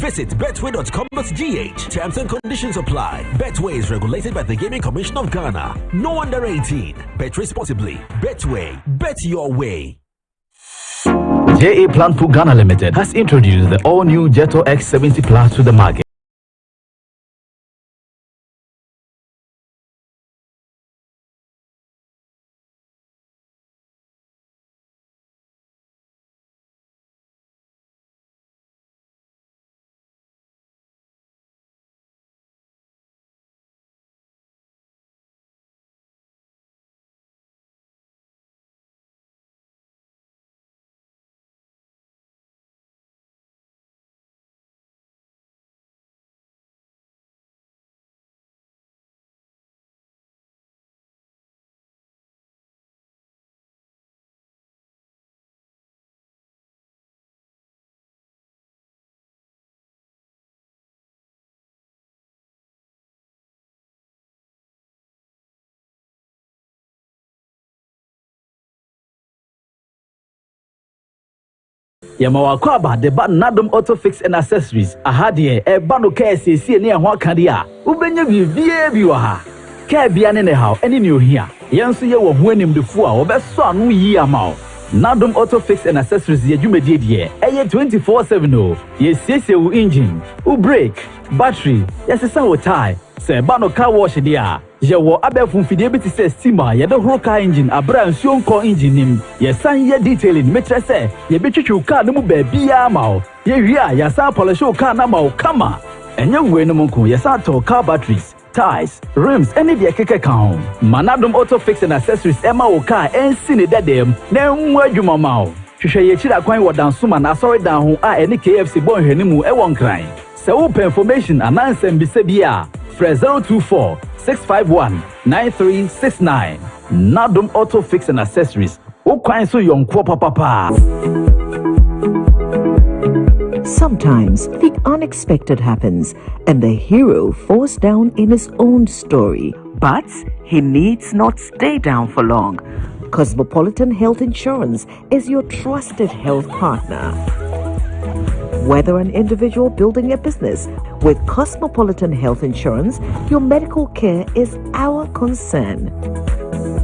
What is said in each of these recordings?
Visit betway.com.gh. Terms and conditions apply. Betway is regulated by the Gaming Commission of Ghana. No under 18. Bet responsibly. Betway. Bet your way. JA Plant Food Ghana Limited has introduced the all-new Jetto X70 Plus to the market. Yamawakwaba the bad Nadum Auto Fix and Accessories. Ahadie e bano KSC ni ehwa kadia. Ubenya bibie ha. Ka bia ne how ene ne ohia. Yenso ye wo ho animdefo a obeso anu yi ama. Nadum Auto Fix and Accessories ye dwumedie de. Eye 24/7 o. Ye siesie wo engine, wo brake, battery, yesesa wo tire. Se bano car wash dia. Je wo abefun fidie bi ti se steamer ye de horo car engine abra nsuo nko engine nim ye san ye detailing metre se ye betwitwu car no mu ba bia ma o ye wi a ya san polish car na ma o kama enye we no nko ye san to car batteries, tires, rims any de keke kan Manadum Auto Fix and Accessories ema o car ensi ne dedem na enwu adwuma ma o hwehwe ye chira kwan wo dansoma na sorry dan ho a ene KFC bon hwani mu e won kran se wo information anansem bi se bia 024 651 9369. Nadum Auto Fix and Accessories. Sometimes the unexpected happens and the hero falls down in his own story. But he needs not stay down for long. Cosmopolitan Health Insurance is your trusted health partner. Whether an individual building a business, with Cosmopolitan Health Insurance, your medical care is our concern.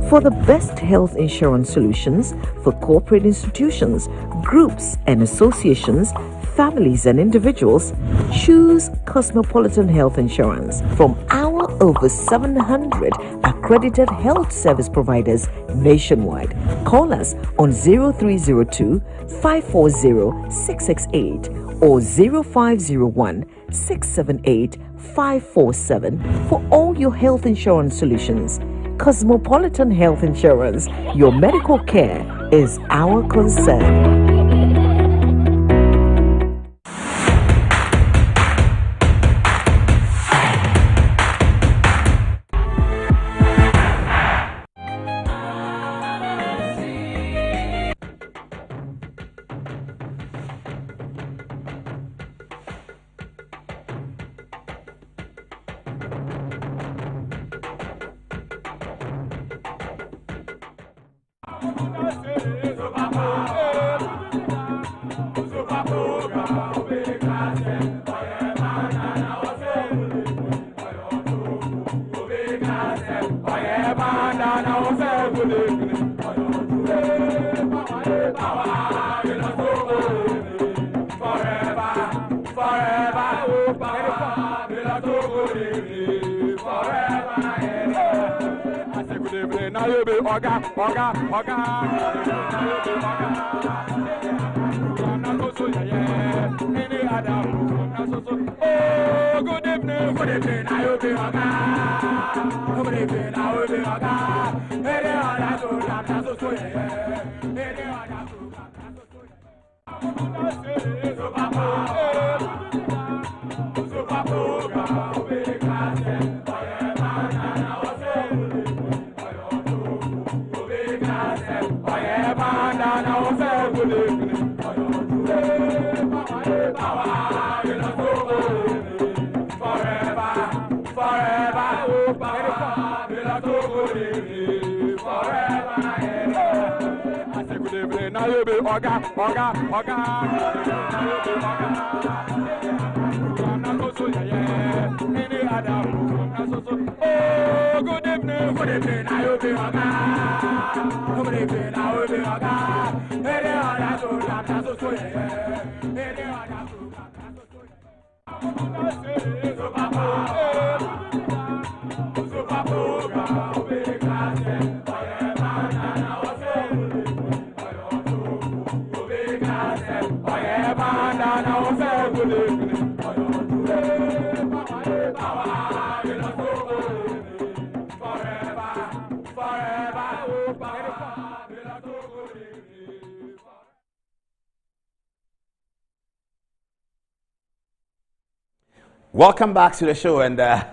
For the best health insurance solutions for corporate institutions, groups and associations, families and individuals, choose Cosmopolitan Health Insurance from our over 700 accredited health service providers nationwide. Call us on 0302 540 668 or 0501 678 547 for all your health insurance solutions. Cosmopolitan Health Insurance, your medical care is our concern. Welcome back to the show, and all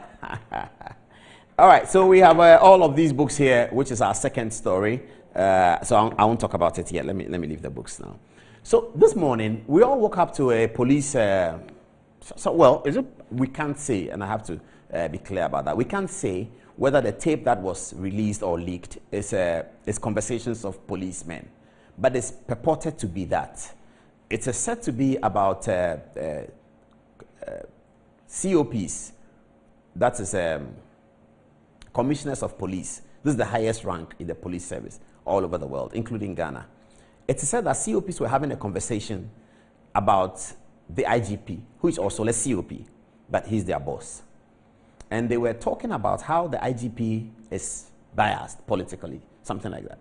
right, so we have all of these books here, which is our second story. So I won't talk about it yet. Let me leave the books now. So this morning we all woke up to a police. We can't say, and I have to be clear about that. We can't say whether the tape that was released or leaked is conversations of policemen, but it's purported to be that. It's said to be about COPs, that is commissioners of police. This is the highest rank in the police service all over the world, including Ghana. It's said that COPs were having a conversation about the IGP, who is also a COP, but he's their boss. And they were talking about how the IGP is biased politically, something like that.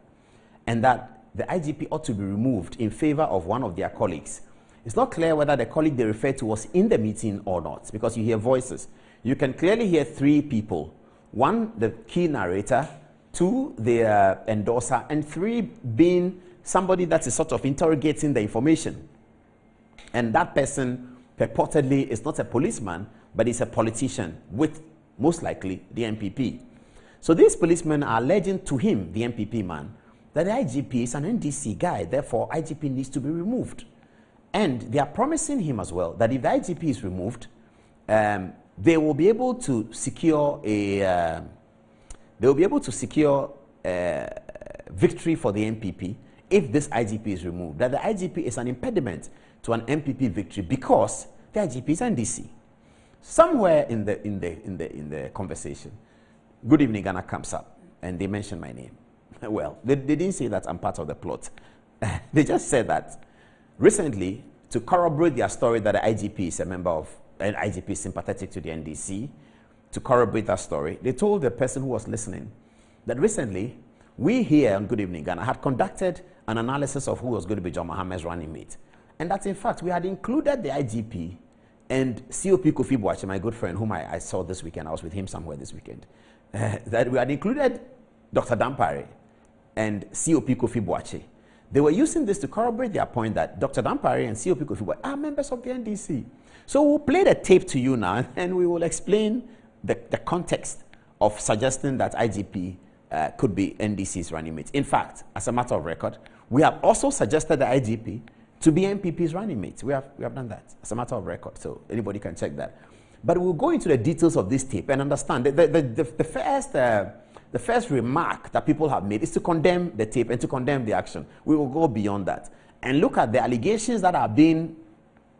And that the IGP ought to be removed in favor of one of their colleagues. It's not clear whether the colleague they refer to was in the meeting or not, because you hear voices. You can clearly hear three people. One, the key narrator, two, the endorser, and three being somebody that is sort of interrogating the information. And that person purportedly is not a policeman, but is a politician with, most likely, the MPP. So these policemen are alleging to him, the MPP man, that the IGP is an NDC guy, therefore IGP needs to be removed. And they are promising him as well that if the IGP is removed, they will be able to secure a victory for the MPP if this IGP is removed. That the IGP is an impediment to an MPP victory because the IGP is NDC. Somewhere in the conversation, Good Evening Ghana comes up and they mention my name. Well, they didn't say that I'm part of the plot. They just said that recently, to corroborate their story that the IGP is a member of, an IGP is sympathetic to the NDC, to corroborate that story, they told the person who was listening that recently, we here on Good Evening Ghana had conducted an analysis of who was going to be John Mohammed's running mate. And that, in fact, we had included the IGP and COP Kofi Boakye, my good friend, whom I saw this weekend. I was with him somewhere this weekend. That we had included Dr. Dampare and COP Kofi Boakye. They were using this to corroborate their point that Dr. Dampare and COP Kofi Boakye are members of the NDC. So we'll play the tape to you now, and we will explain the context of suggesting that IGP could be NDC's running mate. In fact, as a matter of record, we have also suggested the IGP to be MPP's running mate. We have done that as a matter of record, so anybody can check that. But we'll go into the details of this tape and understand the first remark that people have made is to condemn the tape and to condemn the action. We will go beyond that and look at the allegations that are being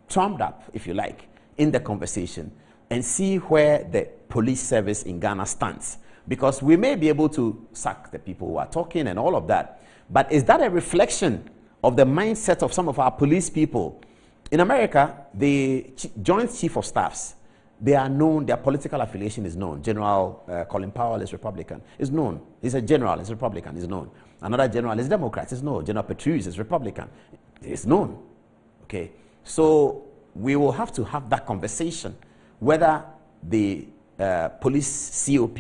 trumped up, if you like, in the conversation and see where the police service in Ghana stands. Because we may be able to sack the people who are talking and all of that, but is that a reflection of the mindset of some of our police people? In America, the Joint Chief of Staffs, they are known, their political affiliation is known. General Colin Powell is Republican, is known. He's a general, he's Republican, is known. Another general is Democrat, is known. General Petraeus is Republican, is known. Okay, so we will have to have that conversation, whether the police COP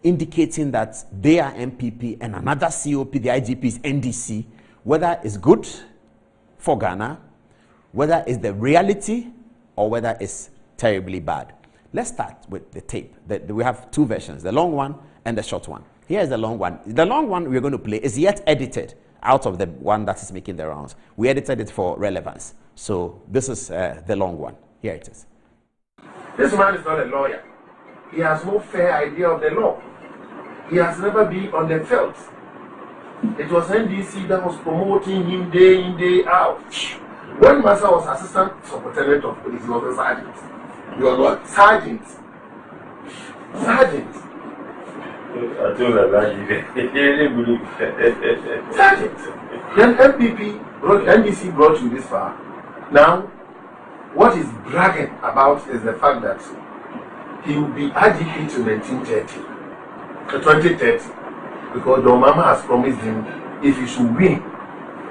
indicating that they are MPP and another COP, the IGP is NDC, whether it's good for Ghana, whether it's the reality, or whether it's terribly bad. Let's start with the tape. We have two versions, the long one and the short one. Here's the long one. The long one we're going to play is yet edited out of the one that is making the rounds. We edited it for relevance. So this is the long one. Here it is. This man is not a lawyer. He has no fair idea of the law. He has never been on the field. It was NDC that was promoting him day in, day out. When Massa was assistant superintendent of police, he was a sergeant. You are what? Sergeant. Sergeant. I told her Sergeant. Then NDC brought you this far. Now, what is bragging about is the fact that he will be IGP to 2030, because the Mama has promised him if he should win,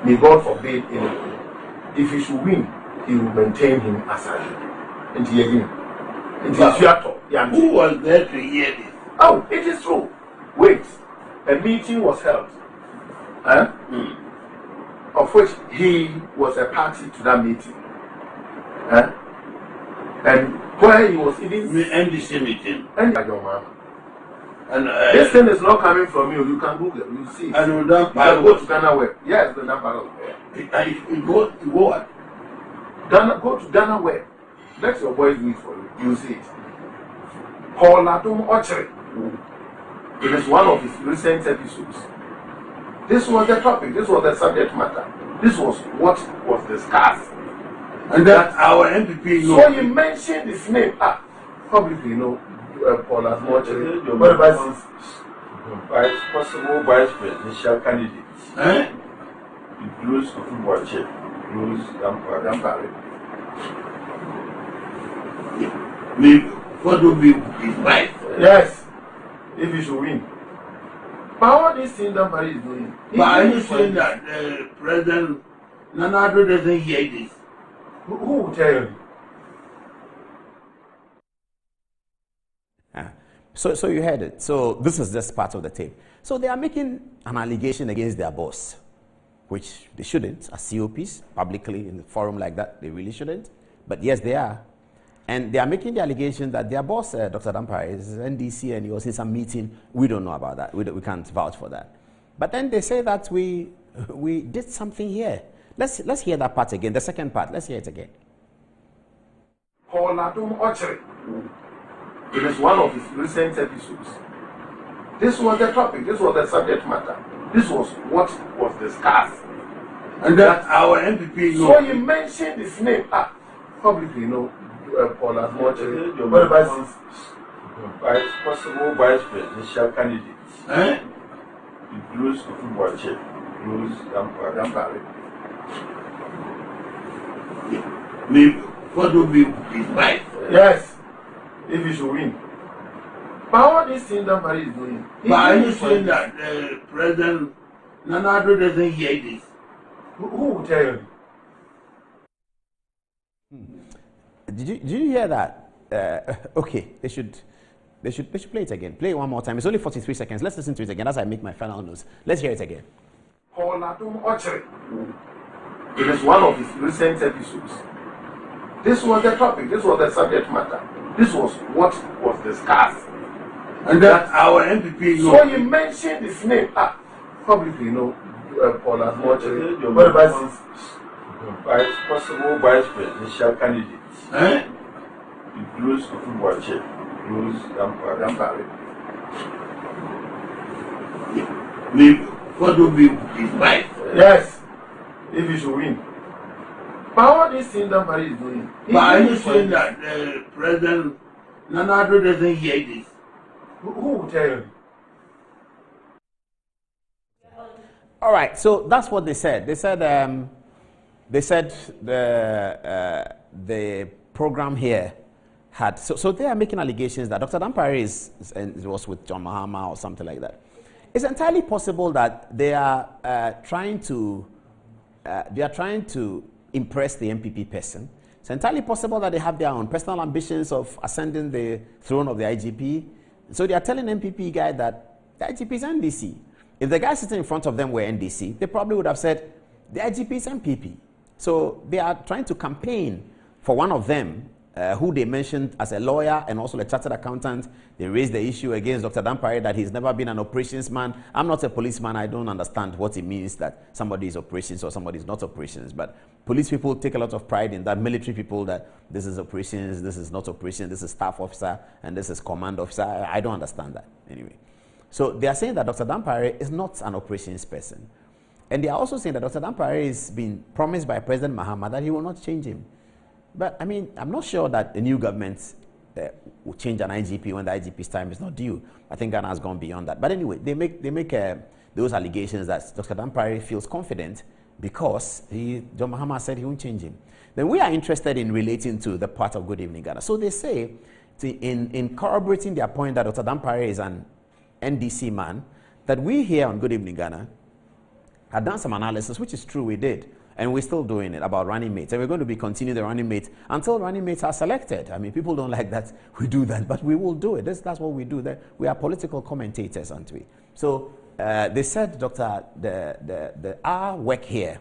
may God forbid anything. If he should win, he will maintain him as IGP. And he again. Who was there to hear this? Oh, it is true. Wait, a meeting was held, of which he was a party to that meeting. And where he was even NDC meeting. and your mama. And This thing is not coming from you. You can Google it. You see. and You can go to Ghana Web. Yes, the number of you go what? Ghana. Go to Ghana Web. Let your boys do it for you. You see it. Paul Latum Ochre. It is one of his recent episodes. This was the topic. This was the subject matter. This was what was discussed. And that our MPP knows. So you mentioned his name. Publicly, Paul Latum Ochre. What about this? Possible vice presidential candidates. Includes Kufubuache, includes Dampare. What will be his wife? Yes, if he should win. But all these things Dampare is doing. But are you saying that President Nana Addo doesn't hear this? Who will tell you? So you heard it. So this is just part of the tape. So they are making an allegation against their boss, which they shouldn't, as COPs, publicly in a forum like that. They really shouldn't. But yes, they are. And they are making the allegation that their boss, Dr. Dampare, is NDC and he was in some meeting. We don't know about that. We can't vouch for that. But then they say that we did something here. Let's hear that part again, the second part. Let's hear it again. Paul Latum Ochre. It is one of his recent episodes. This was the topic. This was the subject matter. This was what was discussed. And that our MPP knows. So you mentioned his name. Publicly, Paul Latum Ochre. What about this? Possible vice presidential candidates. Includes Kufubuache, includes Dampare. What will be his wife? Yes, if he should win. But all these things Dampare is doing. But are you saying that President Nana Addo doesn't hear this? Who will tell you? Did you hear that? Okay, they should play it again. Play it one more time. It's only 43 seconds. Let's listen to it again as I make my final notes. Let's hear it again. Paul Latum Ochre. It is one of his recent episodes. This was the topic. This was the subject matter. This was what was discussed. And that our MPP knows. So you mentioned his name. Publicly, Paul Latum Ochre. What about this? Possible vice presidential candidates. Includes Kufubuache, includes Dampare. What will be his wife? Yes, if he should win. But all these things Dampare is doing. But are you saying that President Nana Addo doesn't hear this? Who will tell you? All right, so that's what they said. They said the program here had, so they are making allegations that Dr. Dampare was with John Mahama or something like that. It's entirely possible that they are trying to impress the MPP person. It's entirely possible that they have their own personal ambitions of ascending the throne of the IGP. So they are telling MPP guy that the IGP is NDC. If the guy sitting in front of them were NDC, they probably would have said the IGP is MPP. So they are trying to campaign for one of them, who they mentioned as a lawyer and also a chartered accountant. They raised the issue against Dr. Dampare that he's never been an operations man. I'm not a policeman. I don't understand what it means that somebody is operations or somebody is not operations. But police people take a lot of pride in that. Military people, that this is operations, this is not operations, this is staff officer, and this is command officer. I don't understand that anyway. So they are saying that Dr. Dampare is not an operations person. And they are also saying that Dr. Dampare is being promised by President Mahama that he will not change him. But, I mean, I'm not sure that the new government will change an IGP when the IGP's time is not due. I think Ghana has gone beyond that. But anyway, they make those allegations that Dr. Dampare feels confident because John Mahama said he won't change him. Then we are interested in relating to the part of Good Evening Ghana. So they say, in corroborating their point that Dr. Dampare is an NDC man, that we here on Good Evening Ghana had done some analysis, which is true, we did. And we're still doing it about running mates. And we're going to be continuing the running mates until running mates are selected. I mean, people don't like that we do that, but we will do it. That's what we do. We are political commentators, aren't we? So they said, our work here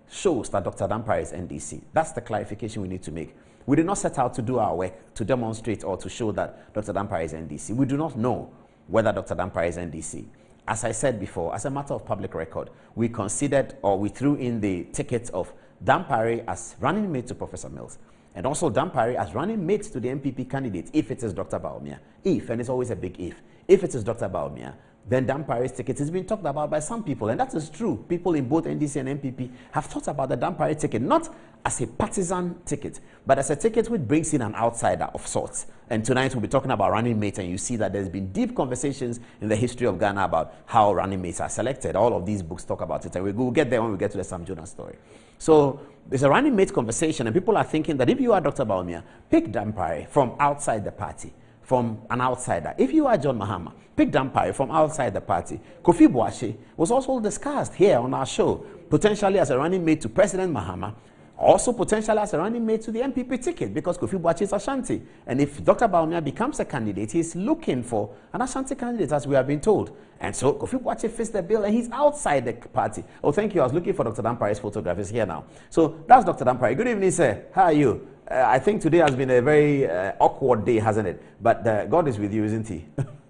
shows that Dr. Dampare is NDC. That's the clarification we need to make. We did not set out to do our work to demonstrate or to show that Dr. Dampare is NDC. We do not know whether Dr. Dampare is NDC. As I said before, as a matter of public record, we considered or we threw in the ticket of Dampare as running mate to Professor Mills, and also Dampare as running mate to the MPP candidate if it is Dr. Bawumia. If, and it's always a big if it is Dr. Bawumia, then Dampare's ticket has been talked about by some people, and that is true. People in both NDC and MPP have thought about the Dampare ticket, not as a partisan ticket, but as a ticket which brings in an outsider of sorts. And tonight we'll be talking about running mates, and you see that there's been deep conversations in the history of Ghana about how running mates are selected. All of these books talk about it, and we'll get there when we get to the Sam Jonas story. So there's a running mate conversation, and people are thinking that if you are Dr. Bawumia, pick Dampare from outside the party, from an outsider. If you are John Mahama, pick Dampare from outside the party. Kofi Boakye was also discussed here on our show, potentially as a running mate to President Mahama, also potentially as a running mate to the MPP ticket, because Kofi Boakye is Ashanti. And if Dr. Bawumia becomes a candidate, he's looking for an Ashanti candidate, as we have been told. And so Kofi Boakye fits the bill, and he's outside the party. Oh, thank you. I was looking for Dr. Dampare's photograph. He's here now. So that's Dr. Dampare. Good evening, sir. How are you? I think today has been a very awkward day, hasn't it? But God is with you, isn't he?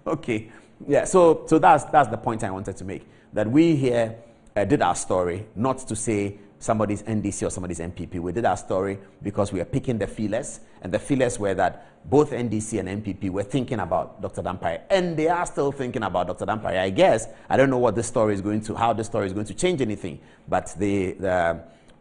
Okay. Yeah, so that's the point I wanted to make. That we here did our story, not to say somebody's NDC or somebody's MPP. We did our story because we are picking the feelers, and the feelers were that both NDC and MPP were thinking about Dr. Dampare, and they are still thinking about Dr. Dampare. I guess I don't know what this story is going to, how this story is going to change anything, but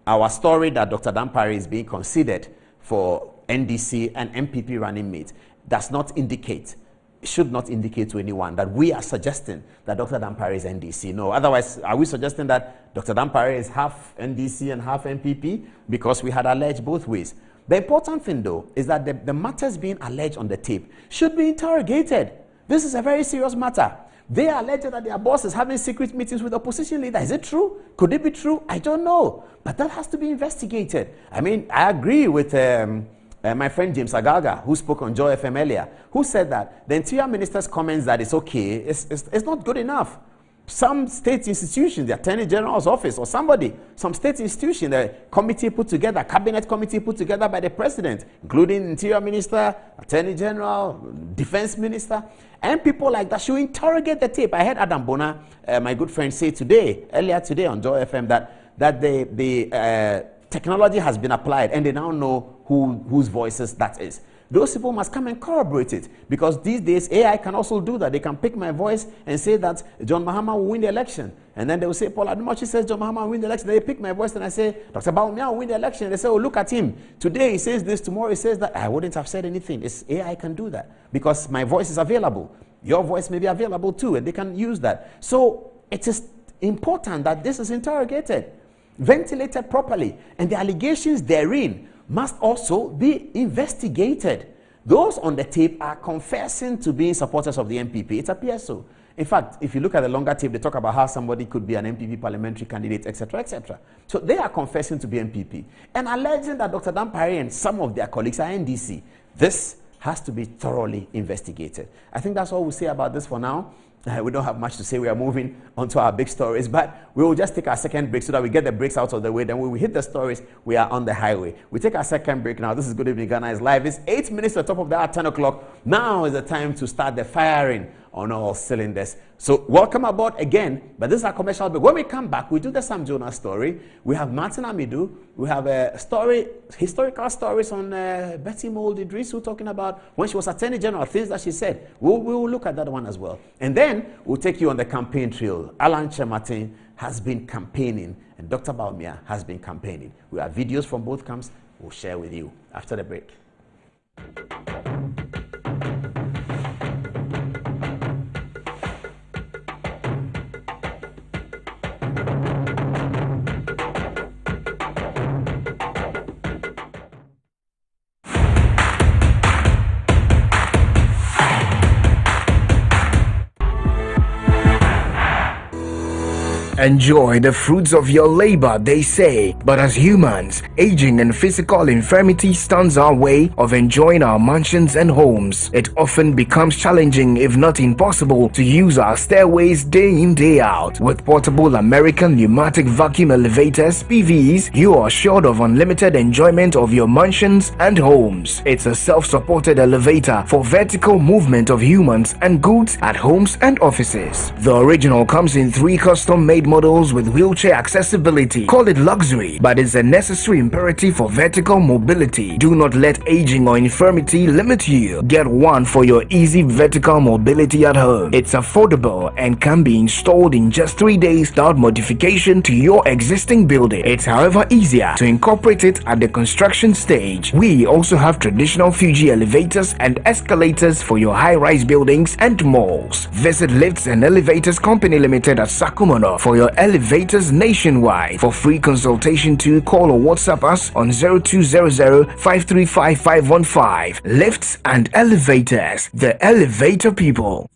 our story that Dr. Dampare is being considered for NDC and MPP running mate does not indicate, should not indicate to anyone that we are suggesting that Dr. Dampare is NDC. No, otherwise, are we suggesting that Dr. Dampare is half NDC and half MPP? Because we had alleged both ways. The important thing, though, is that the matters being alleged on the tape should be interrogated. This is a very serious matter. They are alleged that their boss is having secret meetings with opposition leaders. Is it true? Could it be true? I don't know. But that has to be investigated. I mean, I agree with my friend James Agaga, who spoke on Joy FM earlier, who said that the Interior Minister's comments that it's okay, it's not good enough. Some state institution, the Attorney General's office or somebody, some state institution, the committee put together, cabinet committee put together by the president, including Interior Minister, Attorney General, Defense Minister, and people like that should interrogate the tape. I heard Adam Bona, my good friend, say earlier today on Joy FM, that the technology has been applied and they now know whose voices that is. Those people must come and corroborate it, because these days AI can also do that. They can pick my voice and say that John Mahama will win the election, and then they will say Paul Adumachi says John Mahama will win the election. They pick my voice and I say Dr. Bawumia will win the election. And they say, oh, look at him. Today he says this, tomorrow he says that. I wouldn't have said anything. AI can do that because my voice is available. Your voice may be available too, and they can use that. So it is important that this is interrogated, ventilated properly, and the allegations therein must also be investigated. Those on the tape are confessing to being supporters of the MPP. It appears so. In fact, if you look at the longer tape, they talk about how somebody could be an MPP parliamentary candidate, etc., etc. So they are confessing to be MPP and alleging that Dr. Dampare and some of their colleagues are NDC. This has to be thoroughly investigated. I think that's all we'll say about this for now. We don't have much to say. We are moving on to our big stories, but we will just take our second break so that we get the breaks out of the way. Then when we hit the stories, we are on the highway. We take our second break now. This is Good Evening Ghana is live. It's 8 minutes to the top of the hour, 10 o'clock. Now is the time to start the firing on all cylinders. So welcome aboard again, but this is our commercial break. When we come back, we do the Sam Jonas story. We have Martin Amidu. We have a story, historical stories on Betty Mould Idrisu talking about when she was Attorney General, things that she said. We will look at that one as well. And then we'll take you on the campaign trail. Alan Kyerematen has been campaigning, and Dr. Bawumia has been campaigning. We have videos from both camps we'll share with you after the break. Enjoy the fruits of your labor, they say. But as humans, aging and physical infirmity stands our way of enjoying our mansions and homes. It often becomes challenging, if not impossible, to use our stairways day in, day out. With portable American pneumatic vacuum elevators, PVs, you are assured of unlimited enjoyment of your mansions and homes. It's a self-supported elevator for vertical movement of humans and goods at homes and offices. The original comes in 3 custom-made models with wheelchair accessibility. Call it luxury, but it's a necessary imperative for vertical mobility. Do not let aging or infirmity limit you. Get one for your easy vertical mobility at home. It's affordable and can be installed in just 3 days without modification to your existing building. It's however easier to incorporate it at the construction stage. We also have traditional Fuji elevators and escalators for your high-rise buildings and malls. Visit Lifts and Elevators Company Limited at Sakumono for your elevators nationwide. For free consultation to call or WhatsApp us on 0200-535-515. Lifts and Elevators, the elevator people.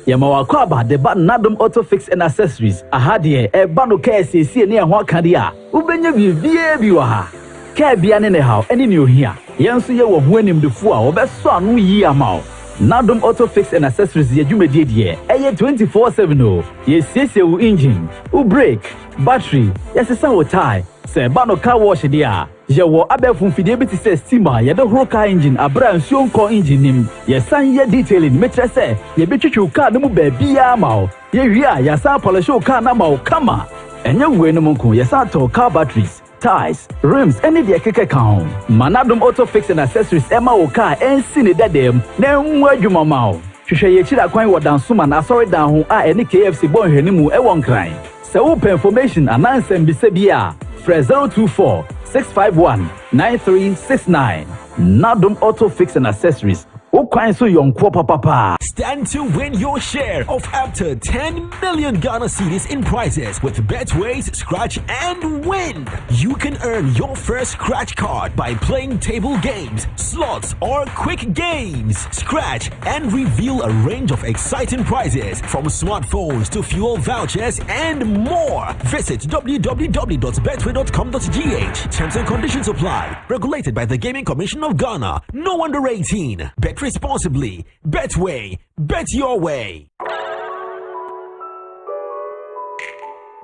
Yamawakwaba de ba Nadum Auto Fix and Accessories. Ahadie e bano KSC ne ho akadia. Ubenya bibie bi wa ha. Ka bia ne ha eni ne ohia. Yenso ye wo ho animdefo a obeso anu yi ama. Nadum Auto Fix and Accessories ye dwumedie die. Eye 24/7 o. Ye siesie wo engine, wo brake, battery, yesesa wo tire. Se bano car wash dia. Ye wo abefun fidie bi ti se steamer ye de horo car engine abra nsuo nko engine nim. Ye san ye detailing metre se ye betwetwe car no mu ba bia ma o. Ye wi a ya san polish car na ma o kama. Enya we no monko ye san to car batteries, tires, rims, any de keke kan. Manadum Auto Fix and Accessories ema o car ensi ne dadem na enwu adwuma ma o. Hwehwe ye chira kwan wo dansoma na sorry dan ho a ene KFC bon hwani mu e won kran. Se wo information anansem bi se bia 024-651-9369. Nadum Auto Fix and Accessories. Stand to win your share of up to 10 million Ghana cedis in prizes with Betway's Scratch and Win. You can earn your first scratch card by playing table games, slots, or quick games. Scratch and reveal a range of exciting prizes from smartphones to fuel vouchers and more. Visit www.betway.com.gh. Terms and conditions apply. Regulated by the Gaming Commission of Ghana. No under 18. Bet responsibly. Betway. Bet your way.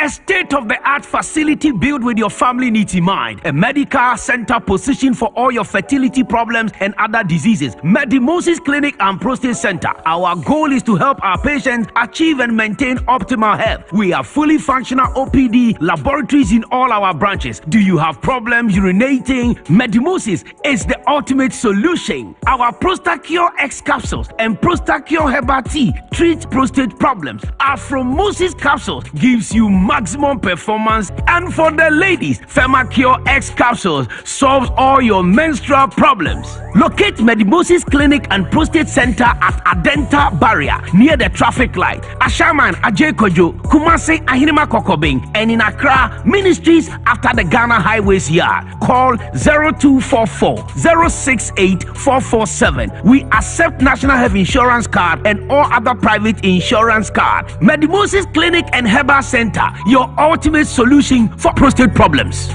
A state-of-the-art facility built with your family needs in mind. A medical center positioned for all your fertility problems and other diseases. Medimosis Clinic and Prostate Center. Our goal is to help our patients achieve and maintain optimal health. We have fully functional OPD laboratories in all our branches. Do you have problems urinating? Medimosis is the ultimate solution. Our Prostacure X capsules and Prostacure Herbal Tea treat prostate problems. Afromosis capsules gives you maximum performance, and for the ladies, Femacure X capsules solves all your menstrual problems. Locate Medimosis Clinic and Prostate Center at Adenta Barrier near the traffic light. Ashaman Ajekojo, Kumasi Ahirima Kokobing, and in Accra, Ministries after the Ghana Highways Yard. Call 0244 068 447. We accept National Health Insurance Card and all other private insurance card. Medimosis Clinic and Herbal Center, your ultimate solution for prostate problems.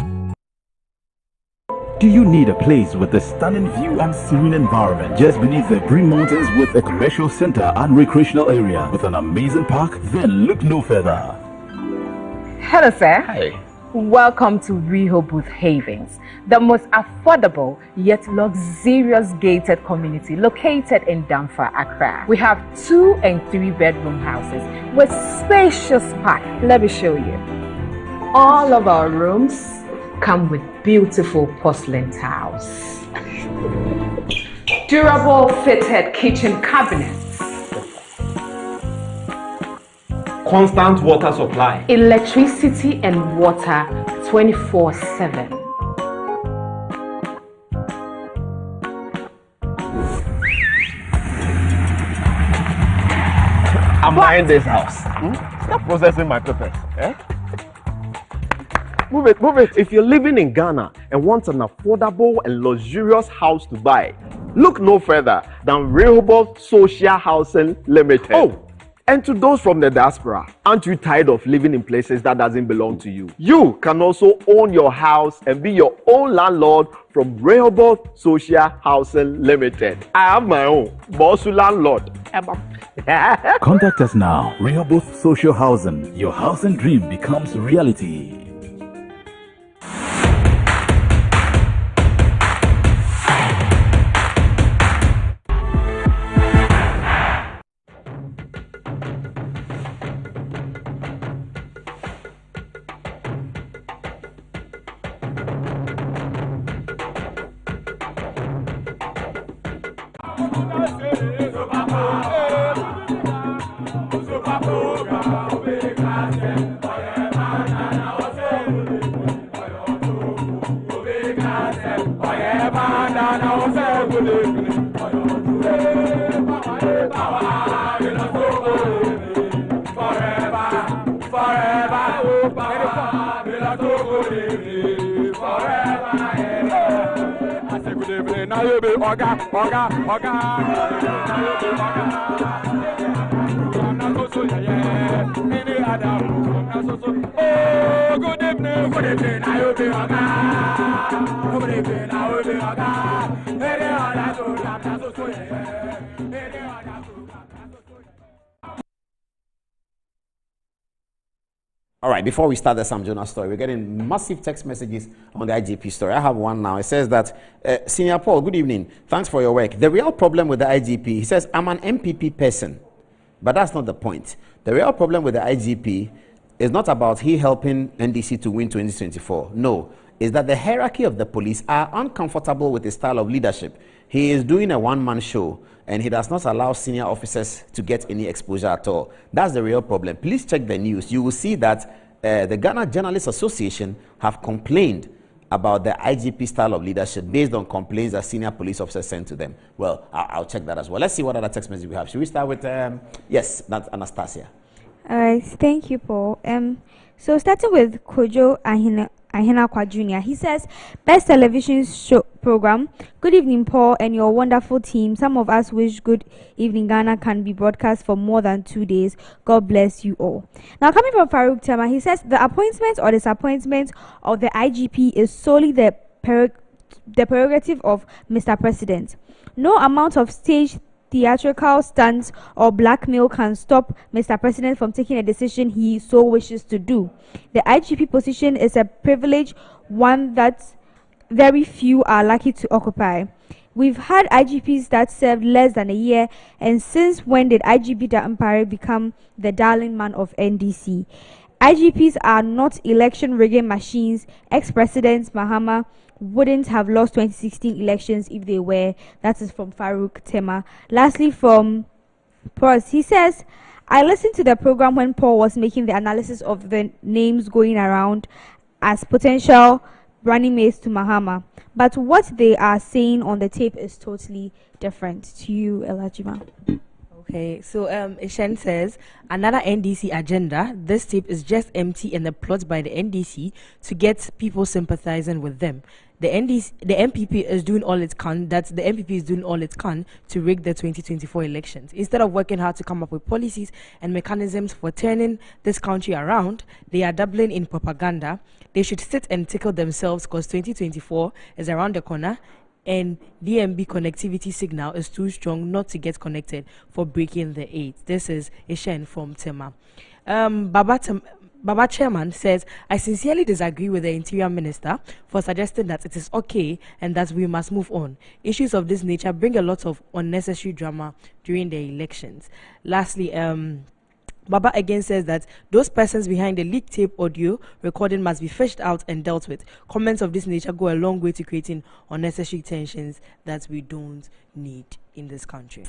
Do you need a place with a stunning view and serene environment just beneath the Green Mountains with a commercial center and recreational area with an amazing park? Then look no further. Hello, sir. Hi. Welcome to Rehoboth Havens, the most affordable yet luxurious gated community located in Damfa, Accra. We have 2 and 3 bedroom houses with spacious park. Let me show you. All of our rooms come with beautiful porcelain tiles, durable fitted kitchen cabinets, constant water supply, electricity and water 24/7. I'm buying this house. Stop processing my papers. Eh? Move it, move it. If you're living in Ghana and want an affordable and luxurious house to buy, look no further than Rehoboth Social Housing Limited. Oh, And to those from the diaspora, aren't you tired of living in places that doesn't belong to you? You can also own your house and be your own landlord from Rehoboth Social Housing Limited. I have my own, Bosu Landlord. Contact us now. Rehoboth Social Housing. Your housing dream becomes reality. All right, before we start the Sam Jonas story, we're getting massive text messages on the IGP story. I have one now. It says that, Senior Paul, good evening. Thanks for your work. The real problem with the IGP, he says, I'm an MPP person, but that's not the point. The real problem with the IGP is not about he helping NDC to win 2024. No, it's that the hierarchy of the police are uncomfortable with his style of leadership. He is doing a one-man show, and he does not allow senior officers to get any exposure at all. That's the real problem. Please check the news. You will see that the Ghana Journalists Association have complained about the IGP style of leadership based on complaints that senior police officers sent to them. Well, I'll check that as well. Let's see what other text messages we have. Should we start with, yes, that's Anastasia. All right, thank you, Paul. So starting with Kojo Ahinakwa Jr., he says, best television show program. Good evening, Paul, and your wonderful team. Some of us wish Good Evening Ghana can be broadcast for more than 2 days. God bless you all. Now, coming from Farouk Tema, he says the appointment or disappointment of the IGP is solely the prerogative of Mr. President. No amount of stage theatrical stunts or blackmail can stop Mr. President from taking a decision he so wishes to do. The IGP position is a privilege, one that very few are lucky to occupy. We've had IGPs that served less than a year, and since when did IGP Dampare become the darling man of NDC? IGPs are not election rigging machines. Ex-President Mahama wouldn't have lost 2016 elections if they were. That is from Farouk Tema. Lastly, from Pros, he says, I listened to the program when Paul was making the analysis of the names going around as potential running mates to Mahama, but what they are saying on the tape is totally different. To you, Elajima. Okay, so Ishen says, another NDC agenda. This tape is just empty and a plot by the NDC to get people sympathizing with them. The MPP is doing all it can. The MPP is doing all it can to rig the 2024 elections. Instead of working hard to come up with policies and mechanisms for turning this country around, they are doubling in propaganda. They should sit and tickle themselves because 2024 is around the corner, and DMB connectivity signal is too strong not to get connected for breaking the 8. This is Ishen from Tema. Baba Chairman says, I sincerely disagree with the Interior Minister for suggesting that it is okay and that we must move on. Issues of this nature bring a lot of unnecessary drama during the elections. Lastly, Baba again says that those persons behind the leaked tape audio recording must be fished out and dealt with. Comments of this nature go a long way to creating unnecessary tensions that we don't need in this country.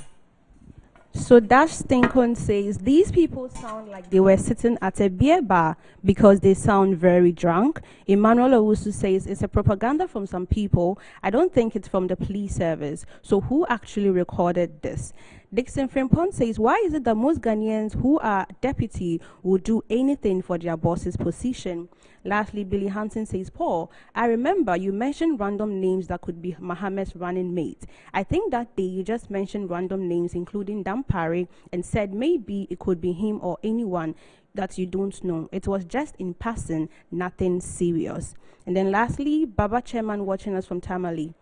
So Dash Stinkon says, these people sound like they were sitting at a beer bar because they sound very drunk. Emmanuel Owusu says, it's a propaganda from some people. I don't think it's from the police service. So who actually recorded this? Dixon Frimpong says, why is it that most Ghanaians who are deputy will do anything for their boss's position? Lastly, Billy Hansen says, Paul, I remember you mentioned random names that could be Mohammed's running mate. I think that day you just mentioned random names, including Dampare, and said maybe it could be him or anyone that you don't know. It was just in passing, nothing serious. And then lastly, Baba Chairman watching us from Tamale.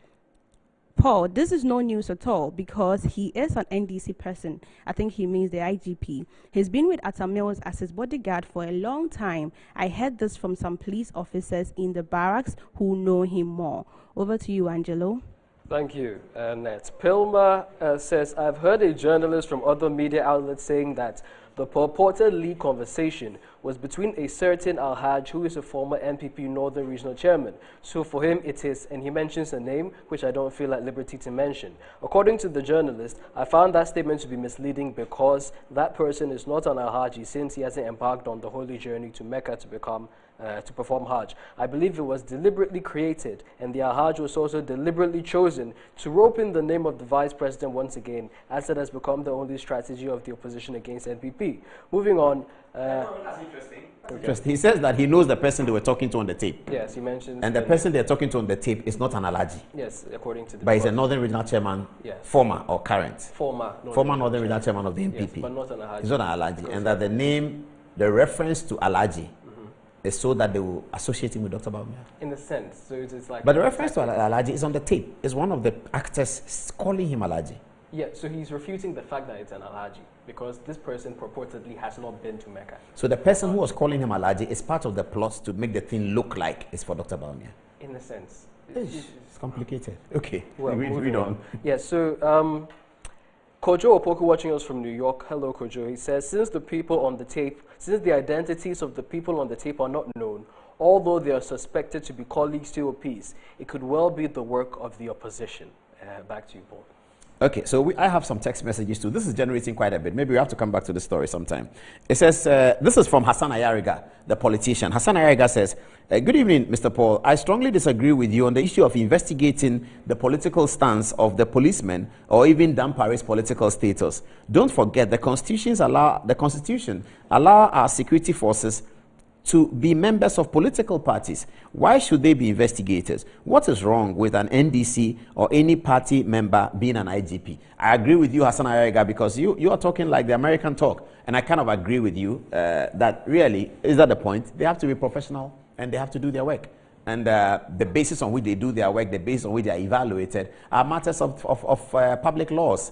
Paul, this is no news at all because he is an NDC person. I think he means the IGP. He's been with Atta Mills as his bodyguard for a long time. I heard this from some police officers in the barracks who know him more. Over to you, Angelo. Thank you, Ned. Pilma says, I've heard a journalist from other media outlets saying that the purported leak conversation was between a certain Al-Haj, who is a former NPP Northern Regional Chairman. So for him it is, and he mentions a name, which I don't feel at liberty to mention. According to the journalist, I found that statement to be misleading because that person is not an Al-Haji since he hasn't embarked on the holy journey to Mecca to perform Hajj. I believe it was deliberately created, and the Al-Hajj was also deliberately chosen to rope in the name of the Vice President once again, as it has become the only strategy of the opposition against NPP. Moving on. That's interesting. Okay. He says that he knows the person they were talking to on the tape. Yes, he mentions. And the person they're talking to on the tape is not an Alhaji. Yes, according to the. But he's a Northern Regional Chairman, yes. Former or current. Former Northern Regional Chairman of the NPP. Yes, but not an Alhaji. He's not an Alhaji. And that the name, the reference to Alhaji, is so that they will associate him with Dr. Bawumia. In a sense. So it's like. But the reference to Alhaji is on the tape. It's one of the actors calling him Alhaji. Yeah, so he's refuting the fact that it's an Alhaji because this person purportedly has not been to Mecca. So the person who was calling him Alhaji is part of the plot to make the thing look like it's for Dr. Bawumia. In a sense. It's complicated. Okay, well, read on. Yeah, so Kojo Opoku watching us from New York. Hello, Kojo. He says, since the identities of the people on the tape are not known, although they are suspected to be colleagues to OPs, it could well be the work of the opposition. Back to you, Paul. Okay, so I have some text messages too. This is generating quite a bit. Maybe we have to come back to the story sometime. It says, this is from Hassan Ayariga, the politician. Hassan Ayariga says, good evening, Mr. Paul. I strongly disagree with you on the issue of investigating the political stance of the policemen or even Dampare's political status. Don't forget, the Constitution allow our security forces to be members of political parties. Why should they be investigators? What is wrong with an NDC or any party member being an IGP? I agree with you, Hassan Ayariga, because you are talking like the American talk, and I kind of agree with you that really, is that the point? They have to be professional and they have to do their work. And the basis on which they do their work, the basis on which they are evaluated, are matters of public laws,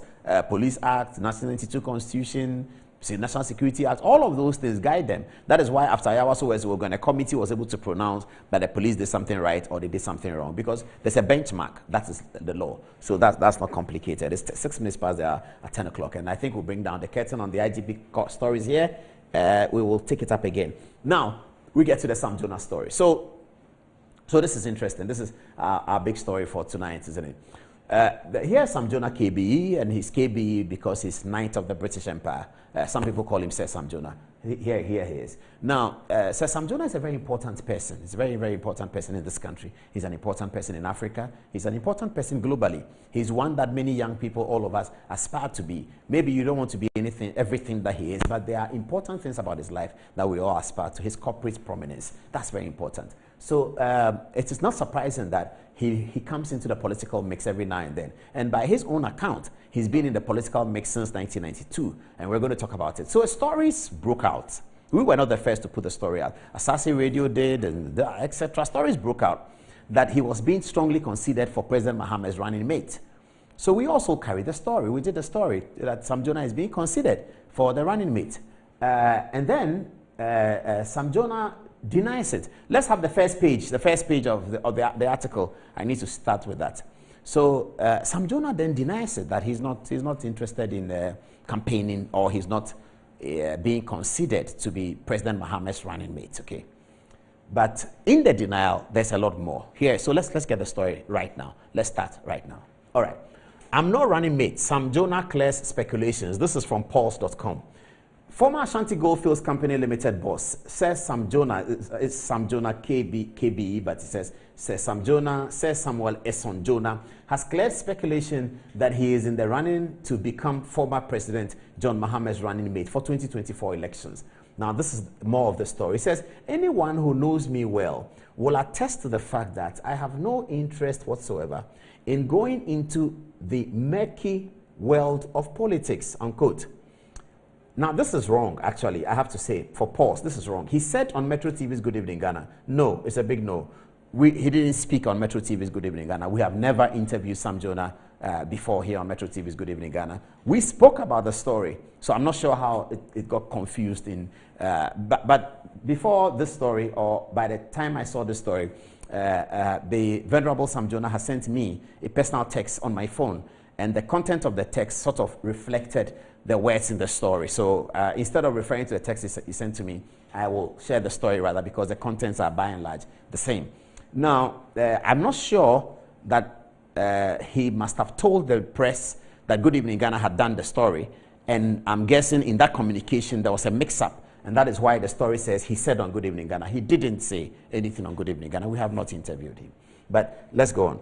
Police Act, 1992 Constitution, National Security Act, all of those things guide them. That is why after Ayawaso when a committee was able to pronounce that the police did something right or they did something wrong, because there's a benchmark. That is the law. So that's not complicated. It's 6 minutes past there at 10 o'clock, and I think we'll bring down the curtain on the IGP stories here. We will take it up again. Now, we get to the Sam Jonah story. So this is interesting. This is our big story for tonight, isn't it? Here's Sam Jonah KBE, and he's KBE because he's Knight of the British Empire. Some people call him Sir Sam Jonah. Here he is. Now, Sir Sam Jonah is a very important person. He's a very, very important person in this country. He's an important person in Africa. He's an important person globally. He's one that many young people, all of us, aspire to be. Maybe you don't want to be everything that he is, but there are important things about his life that we all aspire to. His corporate prominence, that's very important. So it is not surprising that he comes into the political mix every now and then. And by his own account, he's been in the political mix since 1992, and we're going to talk about it. So stories broke out. We were not the first to put the story out. Asase Radio did, and etc. Stories broke out that he was being strongly considered for President Mahamad's running mate. So we also carried the story. We did the story that Sam Jonah is being considered for the running mate. And then Sam Jonah denies it. Let's have the first page of the article. I need to start with that. So Sam Jonah then denies it, that he's not interested in campaigning, or he's not being considered to be President Mahamad's running mate. Okay, but in the denial, there's a lot more here. So let's get the story right now. Let's start right now. All right, I'm not running mate. Sam Jonah clears speculations. This is from Pulse.com. Former Ashanti Goldfields Company Limited boss says Sam Jonah, it's Sam Jonah KBE, but it says Sam Jonah, says Samuel Esson Jonah, has cleared speculation that he is in the running to become former President John Mahama's running mate for 2024 elections. Now, this is more of the story. It says, anyone who knows me well will attest to the fact that I have no interest whatsoever in going into the murky world of politics, unquote. Now, this is wrong, actually, I have to say, for pause, this is wrong. He said on Metro TV's Good Evening Ghana, no, it's a big no. He didn't speak on Metro TV's Good Evening Ghana. We have never interviewed Sam Jonah before here on Metro TV's Good Evening Ghana. We spoke about the story, so I'm not sure how it got confused in, but before this story, or by the time I saw this story, the Venerable Sam Jonah has sent me a personal text on my phone, and the content of the text sort of reflected the words in the story. So instead of referring to the text he sent to me, I will share the story rather, because the contents are by and large the same. Now, I'm not sure that he must have told the press that Good Evening Ghana had done the story, and I'm guessing in that communication there was a mix-up, and that is why the story says he said on Good Evening Ghana. He didn't say anything on Good Evening Ghana. We have not interviewed him. But let's go on.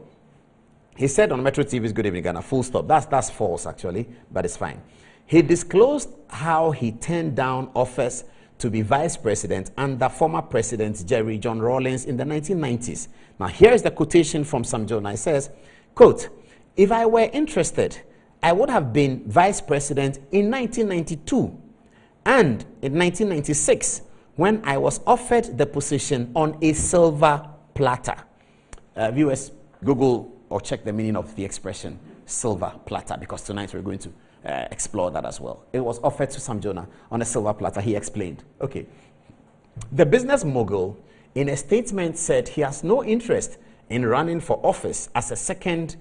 He said on Metro TV's Good Evening Ghana, full stop. That's false, actually, but it's fine. He disclosed how he turned down offers to be vice president under former President Jerry John Rawlings in the 1990s. Now, here is the quotation from Sam Jonah. It says, quote, if I were interested, I would have been vice president in 1992 and in 1996 when I was offered the position on a silver platter. Viewers, Google or check the meaning of the expression silver platter, because tonight we're going to explore that as well. It was offered to Sam Jonah on a silver platter, he explained. Okay. The business mogul, in a statement, said he has no interest in running for office as a second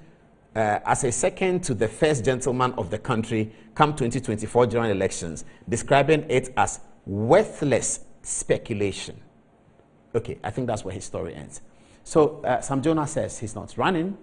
to the first gentleman of the country come 2024 general elections, describing it as worthless speculation. Okay, I think that's where his story ends. So Sam Jonah says he's not running,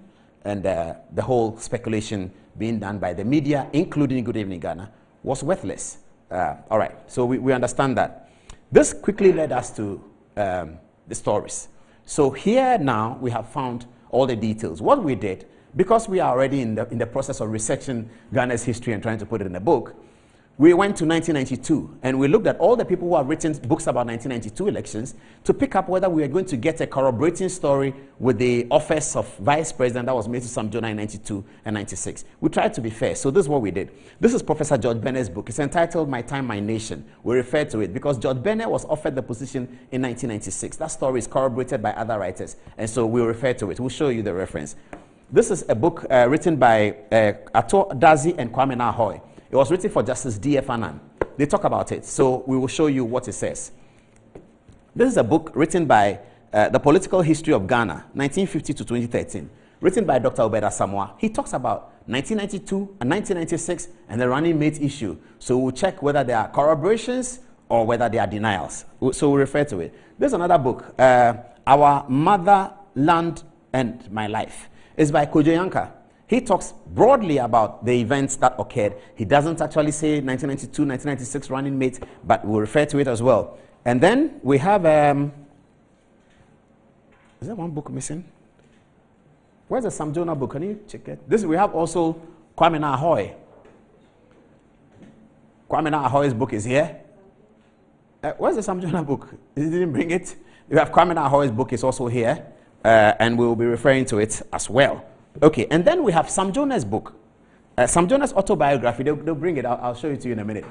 and the whole speculation being done by the media, including Good Evening Ghana, was worthless. All right, so we understand that. This quickly led us to the stories. So here now we have found all the details. What we did, because we are already in the process of researching Ghana's history and trying to put it in a book, we went to 1992 and we looked at all the people who have written books about 1992 elections to pick up whether we are going to get a corroborating story with the office of vice president that was made to Sam Jonah in 92 and 96. We tried to be fair, so this is what we did. This is Professor George Bennett's book. It's entitled My Time, My Nation. We refer to it because George Bennett was offered the position in 1996. That story is corroborated by other writers, and so we'll refer to it. We'll show you the reference. This is a book written by Ato Dazi and Kwame Nahoy. It was written for Justice D.F. Annan. They talk about it, so we will show you what it says. This is a book written by The Political History of Ghana, 1950 to 2013, written by Dr. Obed Asamoah. He talks about 1992 and 1996 and the running mate issue. So we'll check whether there are corroborations or whether there are denials. So we'll refer to it. There's another book, Our Motherland and My Life. It's by Kojo Yanka. He talks broadly about the events that occurred. He doesn't actually say 1992, 1996 running mate, but we'll refer to it as well. And then we have, is there one book missing? Where's the Sam Jonah book? Can you check it? We have also Kwame Nahoy. Kwame Nahoy's book is here. Where's the Sam Jonah book? He didn't bring it. We have Kwame Nahoy's book is also here, and we will be referring to it as well. Okay, and then we have Sam Jonah's book. Sam Jonah's autobiography, they'll bring it. I'll show it to you in a minute.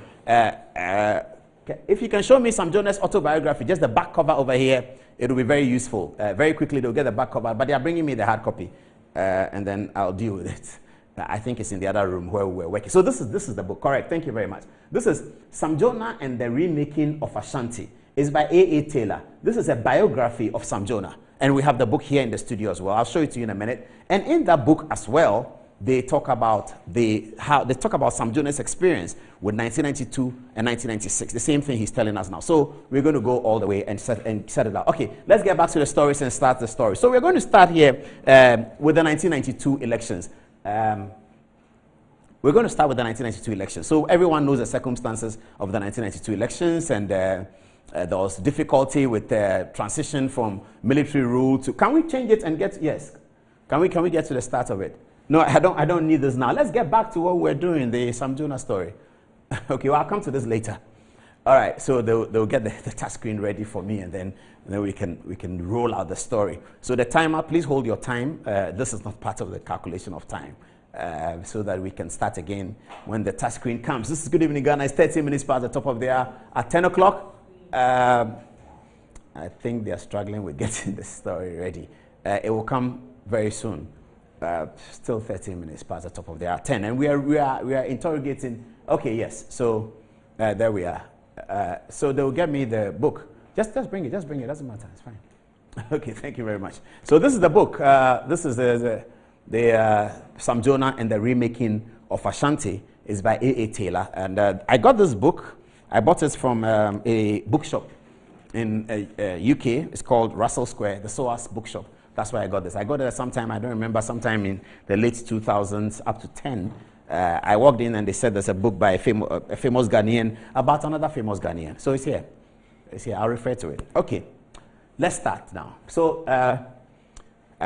If you can show me Sam Jonah's autobiography, just the back cover over here, it will be very useful. Very quickly, they'll get the back cover, but they are bringing me the hard copy, and then I'll deal with it. I think it's in the other room where we were working. So this is the book. Correct, thank you very much. This is Sam Jonah and the Remaking of Ashanti. It's by A.A. Taylor. This is a biography of Sam Jonah. And we have the book here in the studio as well. I'll show it to you in a minute. And in that book as well, they talk about Sam Jonah's experience with 1992 and 1996. The same thing he's telling us now. So we're going to go all the way and set it out. Okay, let's get back to the stories and start the story. So we're going to start here with the 1992 elections. We're We're going to start with the 1992 elections. So everyone knows the circumstances of the 1992 elections, and there was difficulty with the transition from military rule to. Can we change it and get yes? Can we get to the start of it? No, I don't need this now. Let's get back to what we're doing, the Sam Jonah story. Okay, well, I'll come to this later. All right, so they'll get the touch screen ready for me, and then we can roll out the story. So the timer, please hold your time. This is not part of the calculation of time, so that we can start again when the touch screen comes. This is Good Evening Ghana. It's 30 minutes past the top of the hour at 10 o'clock. I think they're struggling with getting the story ready. It will come very soon. Still 13 minutes past the top of the hour, 10, and we are interrogating. Okay, yes. So there we are. So they'll get me the book. Just bring it. Just bring it. Doesn't matter. It's fine. Okay. Thank you very much. So this is the book. This is the Sam Jonah and the Remaking of Ashanti. Is by A.A. Taylor, and I got this book. I bought it from a bookshop in UK. It's called Russell Square, the SOAS bookshop. That's why I got this. I got it at some time, I don't remember, sometime in the late 2000s up to 10. I walked in and they said there's a book by a famous Ghanaian about another famous Ghanaian. So it's here. It's here. I'll refer to it. Okay. Let's start now. So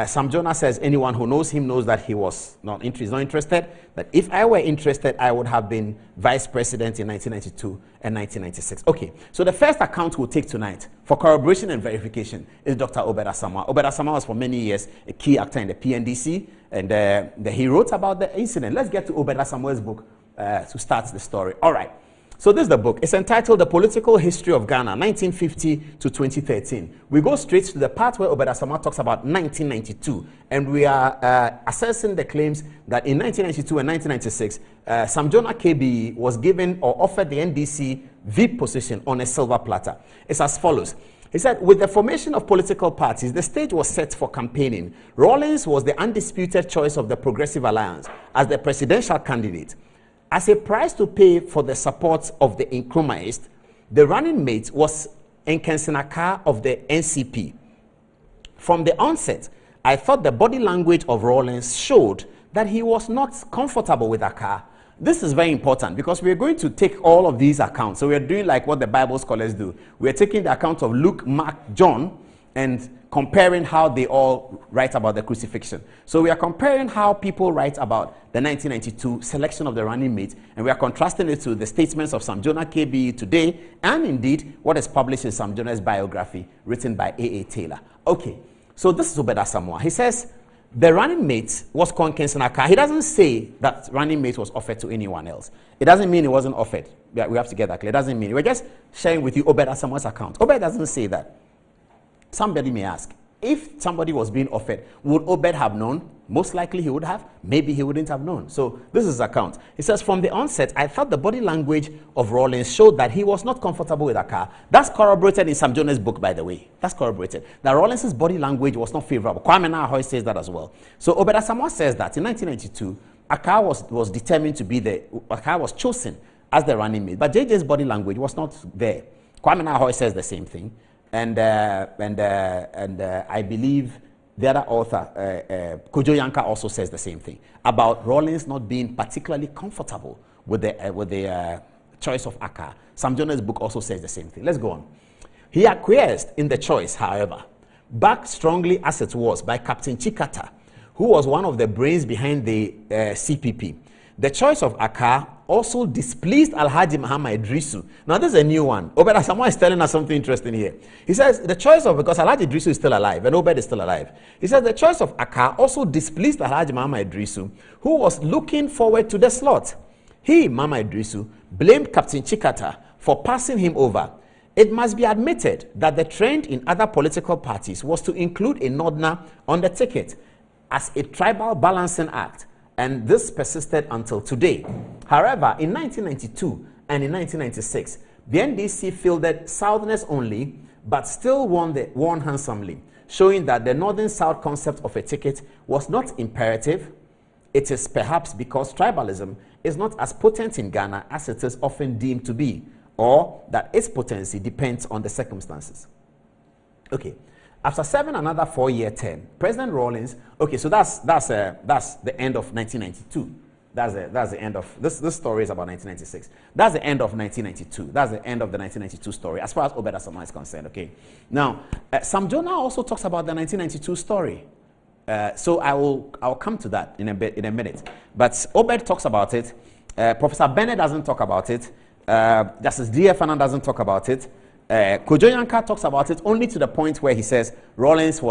Sam Jonah says anyone who knows him knows that he was not interested. That if I were interested, I would have been vice president in 1992 and 1996. Okay, so the first account we'll take tonight for corroboration and verification is Dr. Obed Asamoah. Obed Asamoah was for many years a key actor in the PNDC, and he wrote about the incident. Let's get to Obed Asamoah's book to start the story. All right. So this is the book. It's entitled The Political History of Ghana, 1950 to 2013. We go straight to the part where Obed Asamoah talks about 1992, and we are assessing the claims that in 1992 and 1996, Sam Jonah KB was given or offered the NDC VIP position on a silver platter. It's as follows. He said, with the formation of political parties, the stage was set for campaigning. Rawlings was the undisputed choice of the Progressive Alliance as the presidential candidate. As a price to pay for the support of the Nkrumahist, the running mate was Nkensin Akah of the NCP. From the onset, I thought the body language of Rawlings showed that he was not comfortable with Akah. This is very important because we are going to take all of these accounts. So we are doing like what the Bible scholars do. We are taking the account of Luke, Mark, John, and comparing how they all write about the crucifixion. So we are comparing how people write about the 1992 selection of the running mate, and we are contrasting it to the statements of Sam Jonah KB today, and indeed what is published in Sam Jonah's biography written by A.A. Taylor. Okay, so this is Obed Asamoah. He says the running mate was Nkensin Akah. He doesn't say that running mate was offered to anyone else. It doesn't mean it wasn't offered. We have to get that clear. It doesn't mean. We're just sharing with you Obed Asamoah's account. Obed doesn't say that. Somebody may ask, if somebody was being offered, would Obed have known? Most likely he would have. Maybe he wouldn't have known. So this is his account. He says, from the onset, I thought the body language of Rawlings showed that he was not comfortable with Akah. That's corroborated in Sam Jonah's book, by the way. That's corroborated. That Rawlings' body language was not favorable. Kwame Nkrumah says that as well. So Obed Asamoah says that in 1992, Akah was determined to be Akah was chosen as the running mate. But JJ's body language was not there. Kwame Nkrumah says the same thing. And I believe the other author, Kojo Yankah, also says the same thing about Rawlings not being particularly comfortable with the choice of Akah. Sam Jonah's book also says the same thing. Let's go on. He acquiesced in the choice, however, backed strongly as it was by Captain Chikata, who was one of the brains behind the CPP. The choice of Akah also displeased Alhaji Muhammad Idrisu. Now, this is a new one. Obed Asamoah is telling us something interesting here. He says the choice of, because Alhaji Idrisu is still alive and Obed is still alive. He says the choice of Akah also displeased Alhaji Muhammad Idrisu, who was looking forward to the slot. He, Muhammad Idrisu, blamed Captain Chikata for passing him over. It must be admitted that the trend in other political parties was to include a Northerner on the ticket as a tribal balancing act, and this persisted until today. However, in 1992 and in 1996, the NDC fielded Southerners only, but still won handsomely, showing that the Northern-South concept of a ticket was not imperative. It is perhaps because tribalism is not as potent in Ghana as it is often deemed to be, or that its potency depends on the circumstances. Okay. After serving another 4-year term, President Rawlings, okay, so that's the end of 1992. That's the end of this story is about 1996. That's the end of 1992. That's the end of the 1992 story as far as Obed Asamoah is concerned. Okay. Now, Sam Jonah also talks about the 1992 story. So I'll come to that in a minute. But Obed talks about it. Professor Bennett doesn't talk about it. Justice D.F. Fana doesn't talk about it. Kojo Yankah talks about it only to the point where he says Rawlings'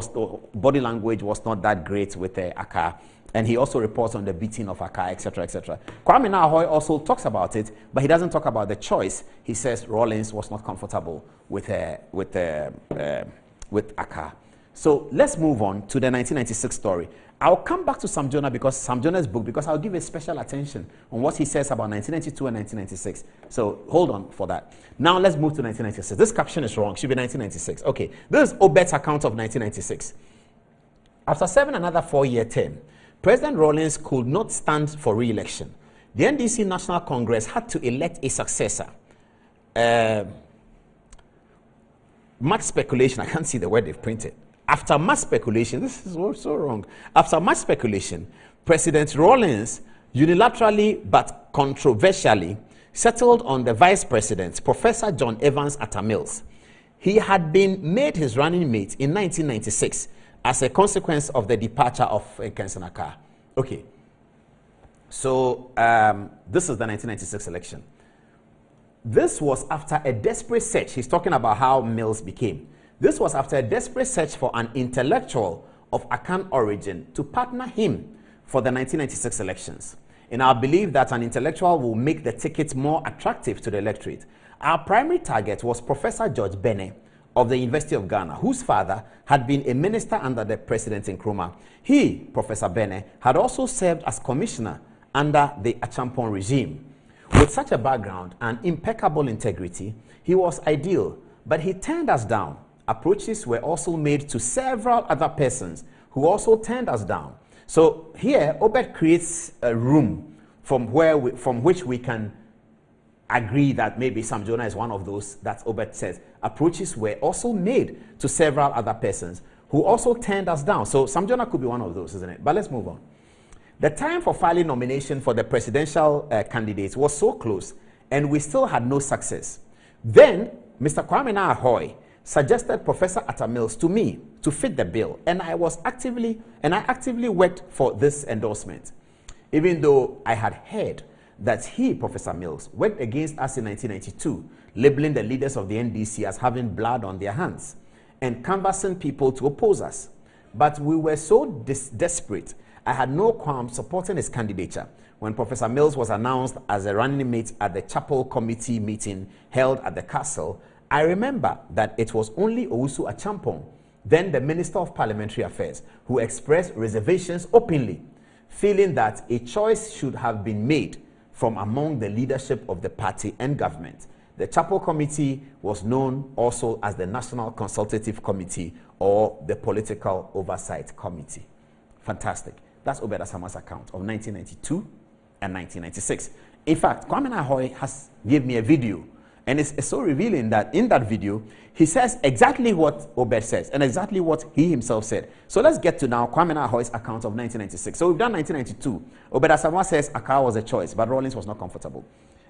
body language was not that great with Akah. And he also reports on the beating of Akah, etc., etc. Kwame Nkrumah also talks about it, but he doesn't talk about the choice. He says Rawlings was not comfortable with Akah. So let's move on to the 1996 story. I'll come back to Sam Jonah because Sam Jonah's book, because I'll give a special attention on what he says about 1992 and 1996. So hold on for that. Now let's move to 1996. This caption is wrong. It should be 1996. Okay. This is Obed's account of 1996. After serving another 4-year term, President Rawlings could not stand for re-election. The NDC National Congress had to elect a successor. Much speculation. I can't see the word they've printed. After much speculation, this is so wrong. After much speculation, President Rawlings unilaterally but controversially settled on the Vice President, Professor John Evans Atta Mills. He had been made his running mate in 1996 as a consequence of the departure of Kenson Akah. Okay. So this is the 1996 election. This was after a desperate search. He's talking about how Mills became. This was after a desperate search for an intellectual of Akan origin to partner him for the 1996 elections. In our belief that an intellectual will make the ticket more attractive to the electorate, our primary target was Professor George Bene of the University of Ghana, whose father had been a minister under the President Nkrumah. He, Professor Bene, had also served as commissioner under the Achampong regime. With such a background and impeccable integrity, he was ideal, but he turned us down. Approaches were also made to several other persons who also turned us down. So here, Obed creates a room from which we can agree that maybe Sam Jonah is one of those that Obed says. Approaches were also made to several other persons who also turned us down. So Sam Jonah could be one of those, isn't it? But let's move on. The time for filing nomination for the presidential candidates was so close, and we still had no success. Then, Mr. Kwame Nkrumah suggested Professor Atta Mills to me to fit the bill, and I actively worked for this endorsement, even though I had heard that he, Professor Mills, worked against us in 1992, labeling the leaders of the NDC as having blood on their hands and canvassing people to oppose us. But we were so desperate, I had no qualm supporting his candidature. When Professor Mills was announced as a running mate at the Chapel Committee meeting held at the castle, I remember that it was only Owusu Achampong, then the Minister of Parliamentary Affairs, who expressed reservations openly, feeling that a choice should have been made from among the leadership of the party and government. The Chapel Committee was known also as the National Consultative Committee or the Political Oversight Committee. Fantastic. That's Obed Asamoah's account of 1992 and 1996. In fact, Kwame Nkrumah has given me a video, and it's so revealing that in that video, he says exactly what Obed says and exactly what he himself said. So let's get to now Kwame Nkrumah's account of 1996. So we've done 1992. Obed Asamoah says Akah was a choice, but Rawlings was not comfortable.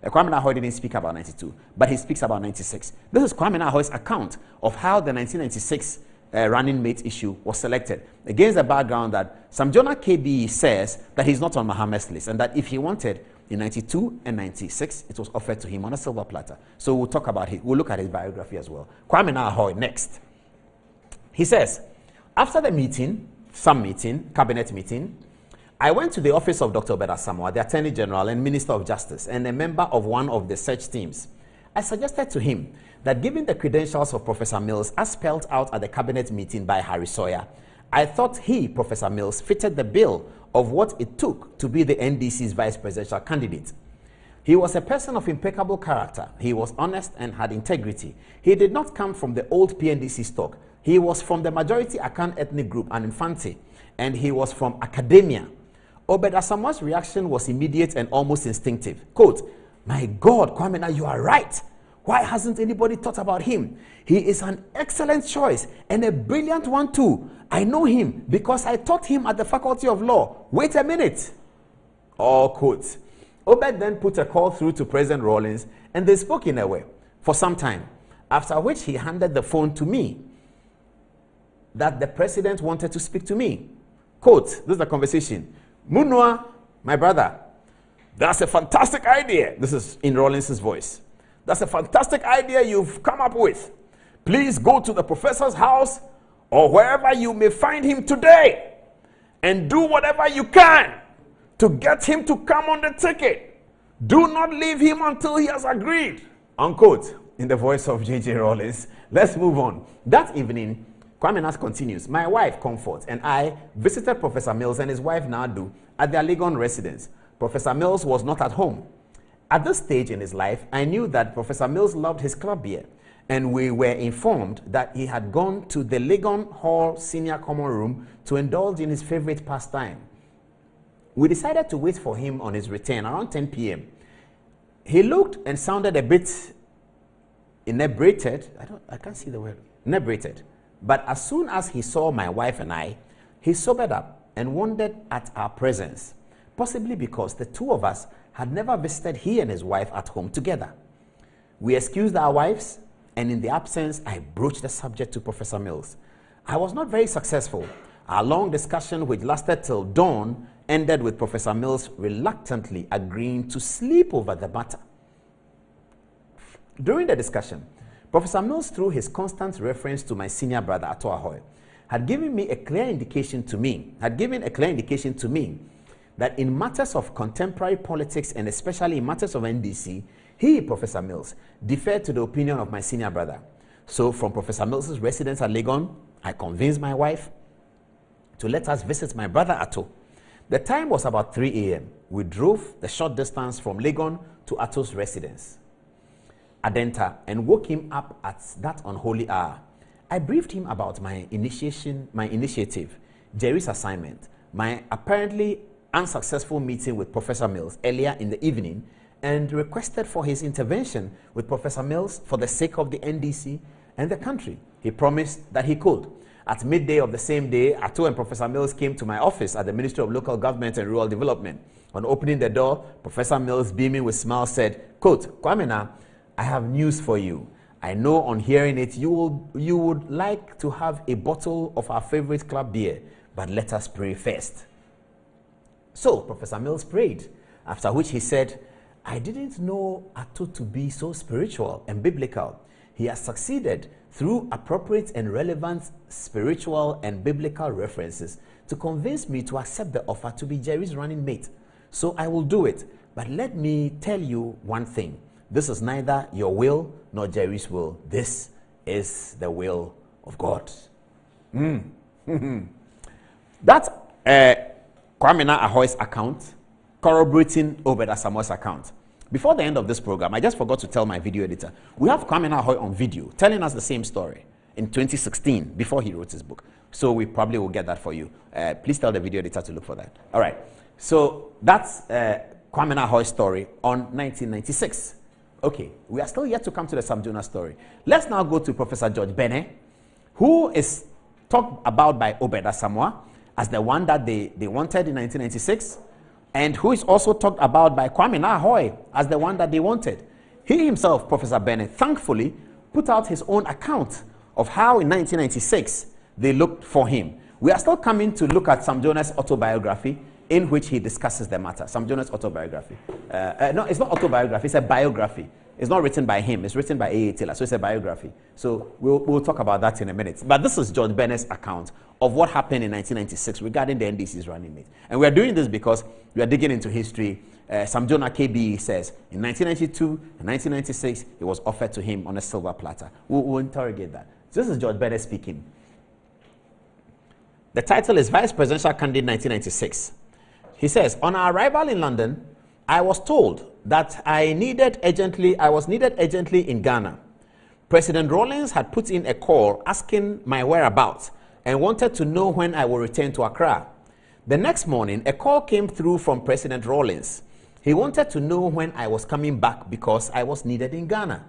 Kwame Nkrumah didn't speak about 92, but he speaks about 96. This is Kwame Nkrumah's account of how the 1996 running mate issue was selected, against the background that Sam Jonah KB says that he's not on Mohammed's list, and that if he wanted in 92 and 96, it was offered to him on a silver platter. So we'll talk about it. We'll look at his biography as well. Kwame Nkrumah next. He says, after the meeting, cabinet meeting, I went to the office of Dr. Obed Asamoah, the Attorney General and Minister of Justice, and a member of one of the search teams. I suggested to him that given the credentials of Professor Mills as spelled out at the cabinet meeting by Harry Sawyer, I thought he, Professor Mills, fitted the bill of what it took to be the NDC's vice presidential candidate. He was a person of impeccable character. He was honest and had integrity. He did not come from the old PNDC stock. He was from the majority Akan ethnic group, an Infante, and he was from academia. Obed Asamoah's reaction was immediate and almost instinctive. Quote, "My God, Kwame Nkrumah, you are right. Why hasn't anybody thought about him? He is an excellent choice and a brilliant one too. I know him because I taught him at the Faculty of Law." Wait a minute. All quotes. Obed then put a call through to President Rawlings, and they spoke in a way for some time, after which he handed the phone to me, that the president wanted to speak to me. Quote, this is the conversation. Munua, my brother, that's a fantastic idea. This is in Rawlings' voice. That's a fantastic idea you've come up with. Please go to the professor's house or wherever you may find him today and do whatever you can to get him to come on the ticket. Do not leave him until he has agreed. Unquote. In the voice of J.J. Rawlings. Let's move on. That evening, Kwame Nas continues. My wife, Comfort, and I visited Professor Mills and his wife, Nadu, at their Legon residence. Professor Mills was not at home. At this stage in his life, I knew that Professor Mills loved his club beer, and we were informed that he had gone to the Legon Hall Senior Common Room to indulge in his favorite pastime. We decided to wait for him on his return around 10 p.m. He looked and sounded a bit inebriated. I can't see the word. Inebriated. But as soon as he saw my wife and I, he sobered up and wondered at our presence, possibly because the two of us had never visited he and his wife at home together. We excused our wives, and in the absence, I broached the subject to Professor Mills. I was not very successful. Our long discussion, which lasted till dawn, ended with Professor Mills reluctantly agreeing to sleep over the matter. During the discussion, Professor Mills, through his constant reference to my senior brother Ato Ahoy, had given a clear indication to me that in matters of contemporary politics and especially in matters of NDC, he, Professor Mills, deferred to the opinion of my senior brother. So from Professor Mills' residence at Legon, I convinced my wife to let us visit my brother Ato. The time was about 3 a.m. We drove the short distance from Legon to Ato's residence, Adenta, and woke him up at that unholy hour. I briefed him about my initiative, Jerry's assignment, my apparently unsuccessful meeting with Professor Mills earlier in the evening, and requested for his intervention with Professor Mills for the sake of the NDC and the country. He promised that he could. At midday of the same day, Ato and Professor Mills came to my office at the Ministry of Local Government and Rural Development. On opening the door, Professor Mills, beaming with smiles, said, quote, Kwame Na, I have news for you. I know on hearing it, you would like to have a bottle of our favorite club beer, but let us pray first. So Professor Mills prayed, after which he said, I didn't know Ato to be so spiritual and biblical. He has succeeded through appropriate and relevant spiritual and biblical references to convince me to accept the offer to be Jerry's running mate. So I will do it. But let me tell you one thing. This is neither your will nor Jerry's will. This is the will of God. That's Kwame Na Ahoy's account corroborating Obed Asamoah's account. Before the end of this program, I just forgot to tell my video editor, we have Kwame Na Ahoy on video telling us the same story in 2016 before he wrote his book. So we probably will get that for you. Please tell the video editor to look for that. All right. So that's Kwame Na Ahoy's story on 1996. Okay, we are still yet to come to the Sam Jonas story. Let's now go to Professor George Bene, who is talked about by Obed Asamoah as the one that they wanted in 1996, and who is also talked about by Kwame Na Ahoy as the one that they wanted. He himself, Professor Bene, thankfully put out his own account of how in 1996 they looked for him. We are still coming to look at Sam Jonas' autobiography, in which he discusses the matter. Sam Jonas' autobiography. No, it's not autobiography, it's a biography. It's not written by him, it's written by A.A. Taylor, so it's a biography. So we'll talk about that in a minute. But this is George Bene's account of what happened in 1996 regarding the NDC's running mate. And we are doing this because we are digging into history. Sam Jonah KBE says in 1992 and 1996, it was offered to him on a silver platter. We'll interrogate that. So this is George Bene speaking. The title is Vice Presidential Candidate 1996. He says, on our arrival in London, I was told that I was needed urgently in Ghana. President Rawlings had put in a call asking my whereabouts and wanted to know when I will return to Accra. The next morning, a call came through from President Rawlings. He wanted to know when I was coming back because I was needed in Ghana.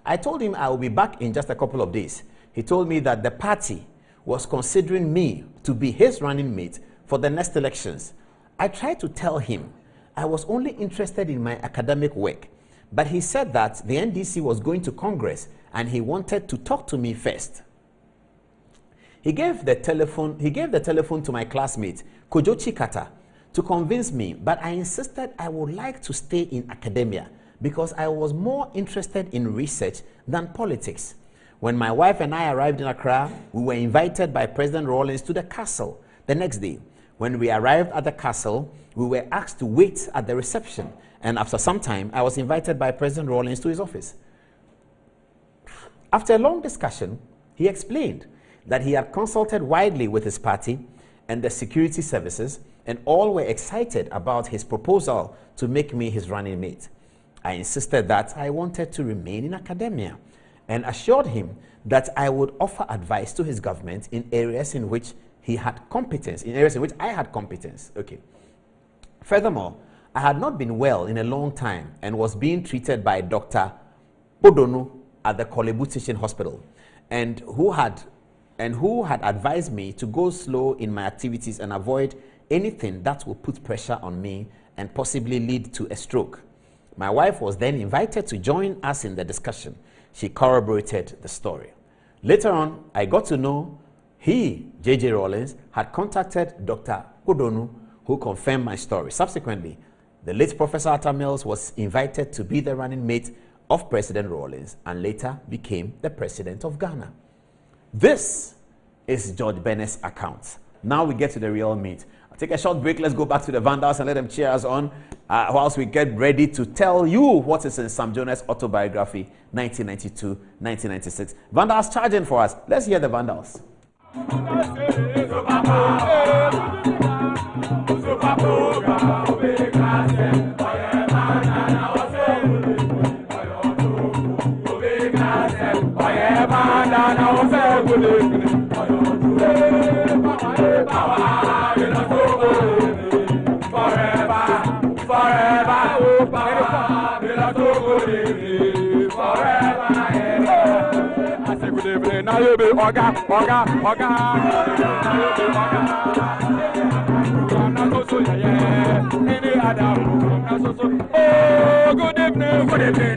I told him I will be back in just a couple of days. He told me that the party was considering me to be his running mate for the next elections. I tried to tell him I was only interested in my academic work. But he said that the NDC was going to Congress and he wanted to talk to me first. He gave the telephone to my classmate, Kojo Chikata, to convince me, but I insisted I would like to stay in academia because I was more interested in research than politics. When my wife and I arrived in Accra, we were invited by President Rawlings to the castle the next day. When we arrived at the castle, we were asked to wait at the reception, and after some time, I was invited by President Rawlings to his office. After a long discussion, he explained that he had consulted widely with his party and the security services, and all were excited about his proposal to make me his running mate. I insisted that I wanted to remain in academia and assured him that I would offer advice to his government in areas in which he had competence, in areas in which I had competence. Okay. Furthermore, I had not been well in a long time and was being treated by Dr. Podonu at the Kolebu Teaching Hospital, and who had advised me to go slow in my activities and avoid anything that would put pressure on me and possibly lead to a stroke. My wife was then invited to join us in the discussion. She corroborated the story. Later on, I got to know he, J.J. Rawlings, had contacted Dr. Kodonu, who confirmed my story. Subsequently, the late Professor Atta Mills was invited to be the running mate of President Rawlings and later became the President of Ghana. This is George Bennett's account. Now we get to the real meat. I'll take a short break. Let's go back to the Vandals and let them cheer us on whilst we get ready to tell you what is in Sam Jonas' autobiography, 1992-1996. Vandals charging for us. Let's hear the Vandals. Now you be Oga. Oh, good evening.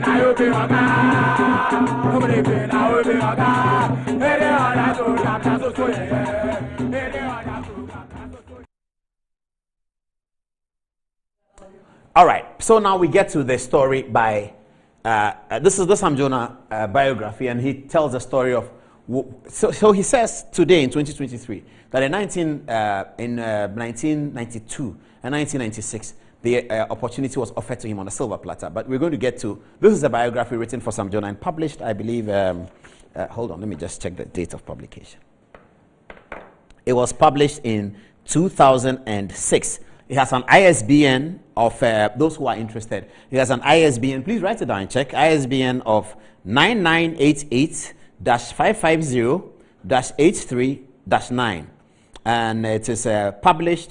Now you be Oga. Good evening. Now you be All right, so now we get to the story by this is the Sam Jonah biography, and he tells the story of. So he says today in 2023 that in 1992 and 1996 the opportunity was offered to him on a silver platter. But we're going to get to this is a biography written for Sam Jonah and published, I believe. Hold on, let me just check the date of publication. It was published in 2006. It has an ISBN of those who are interested. It has an ISBN. Please write it down and check. ISBN of 9988-550-83-9. And it is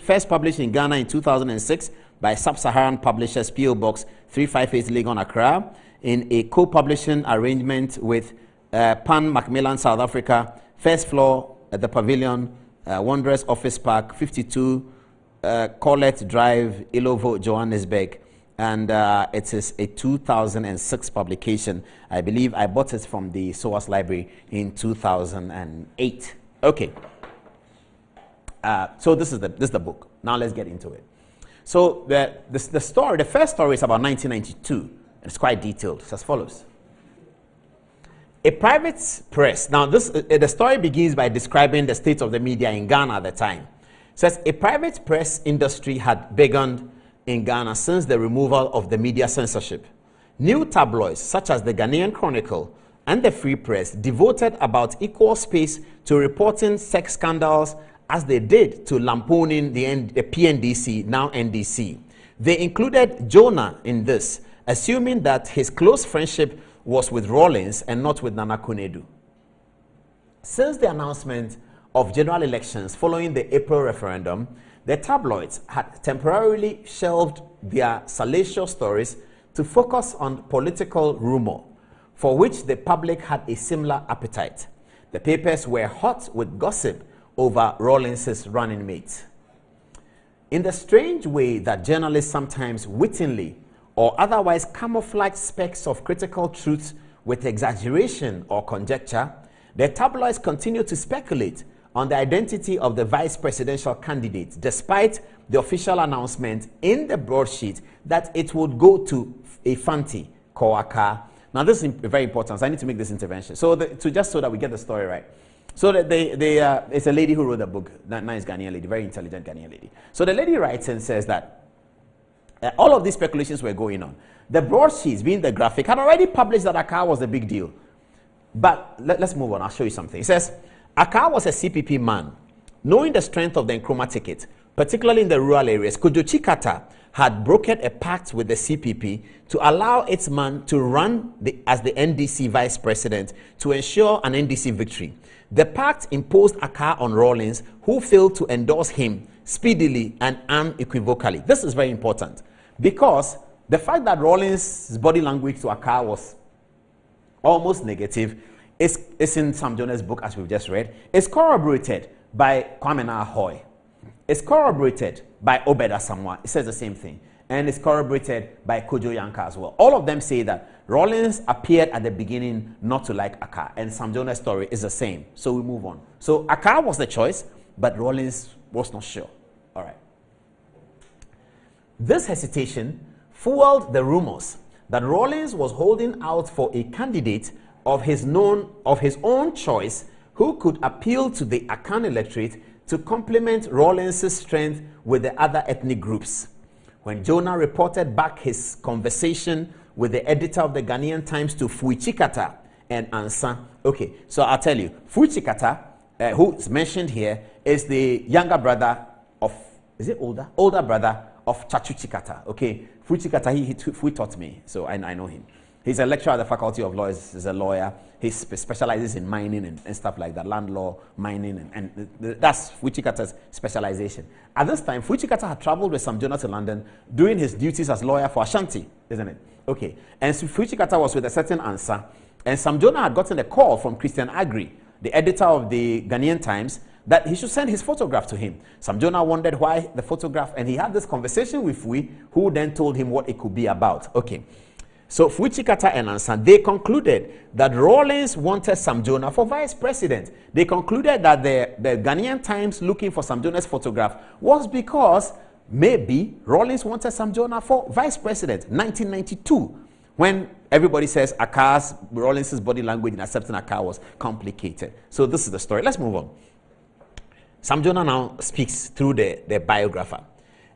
first published in Ghana in 2006 by Sub-Saharan Publishers, P.O. Box 358 Legon, Accra, in a co-publishing arrangement with Pan Macmillan, South Africa, first floor at the Pavilion, Wanderers Office Park, 52 Colette Drive, Ilovo, Johannesburg. And it is a 2006 publication. I believe I bought it from the SOAS Library in 2008. Okay. So this is the book. Now let's get into it. So the first story is about 1992. It's quite detailed. It's as follows. A private press. Now the story begins by describing the state of the media in Ghana at the time. It says a private press industry had begun in Ghana since the removal of the media censorship. New tabloids such as the Ghanaian Chronicle and the Free Press devoted about equal space to reporting sex scandals as they did to lampooning the PNDC, now NDC. They included Jonah in this, assuming that his close friendship was with Rawlings and not with Nana Konadu. Since the announcement of general elections following the April referendum, the tabloids had temporarily shelved their salacious stories to focus on political rumor, for which the public had a similar appetite. The papers were hot with gossip over Rawlings' running mate. In the strange way that journalists sometimes wittingly or otherwise camouflage specks of critical truth with exaggeration or conjecture, the tabloids continue to speculate on the identity of the vice presidential candidate, despite the official announcement in the broadsheet that it would go to a Fanti Kawaka. Now, this is very important, so I need to make this intervention. So, just so that we get the story right. So, that it's a lady who wrote a book, nice Ghanaian lady, very intelligent Ghanaian lady. So, the lady writes and says that all of these speculations were going on. The broadsheets, being the graphic, had already published that Akar was a big deal. But let's move on. I'll show you something. It says, Akar was a CPP man. Knowing the strength of the Nkrumah ticket, particularly in the rural areas, Kojo Chikata had brokered a pact with the CPP to allow its man to run as the NDC vice president to ensure an NDC victory. The pact imposed Akar on Rawlings, who failed to endorse him speedily and unequivocally. This is very important because the fact that Rawlings' body language to Akar was almost negative is in Sam Jonah's book, as we've just read. It's corroborated by Kwame Ahoy. It's corroborated by Obed Asamoah. It says the same thing. And it's corroborated by Kojo Yanka as well. All of them say that Rawlings appeared at the beginning not to like Akar. And Sam Jonah's story is the same. So we move on. So Akar was the choice, but Rawlings was not sure. All right. This hesitation fueled the rumors that Rawlings was holding out for a candidate of his own choice who could appeal to the Akan electorate to complement Rawlings' strength with the other ethnic groups. When Jonah reported back his conversation with the editor of the Ghanaian Times to Fuichikata and Ansa. Okay, so I'll tell you, Fuichikata, who is mentioned here, is the younger brother of, is it older? Older brother of Chachu Chikata. Okay, Fuichikata, he taught me, so I know him. He's a lecturer at the Faculty of Law. He's a lawyer. He specializes in mining and stuff like that, land law, mining, and that's Fuichikata's specialization. At this time, Fuichikata had traveled with Sam Jonah to London doing his duties as lawyer for Ashanti, isn't it? Okay, and so Fuichikata was with a certain answer, and Sam Jonah had gotten a call from Christian Agri, the editor of the Ghanaian Times, that he should send his photograph to him. Sam Jonah wondered why the photograph, and he had this conversation with Fui, who then told him what it could be about. Okay. So Fuichikata and Ansan, they concluded that Rawlings wanted Sam Jonah for vice president. They concluded that the Ghanaian Times looking for Sam Jonah's photograph was because maybe Rawlings wanted Sam Jonah for vice president. 1992, when everybody says Rawlings' body language in accepting Akar was complicated. So this is the story. Let's move on. Sam Jonah now speaks through the biographer.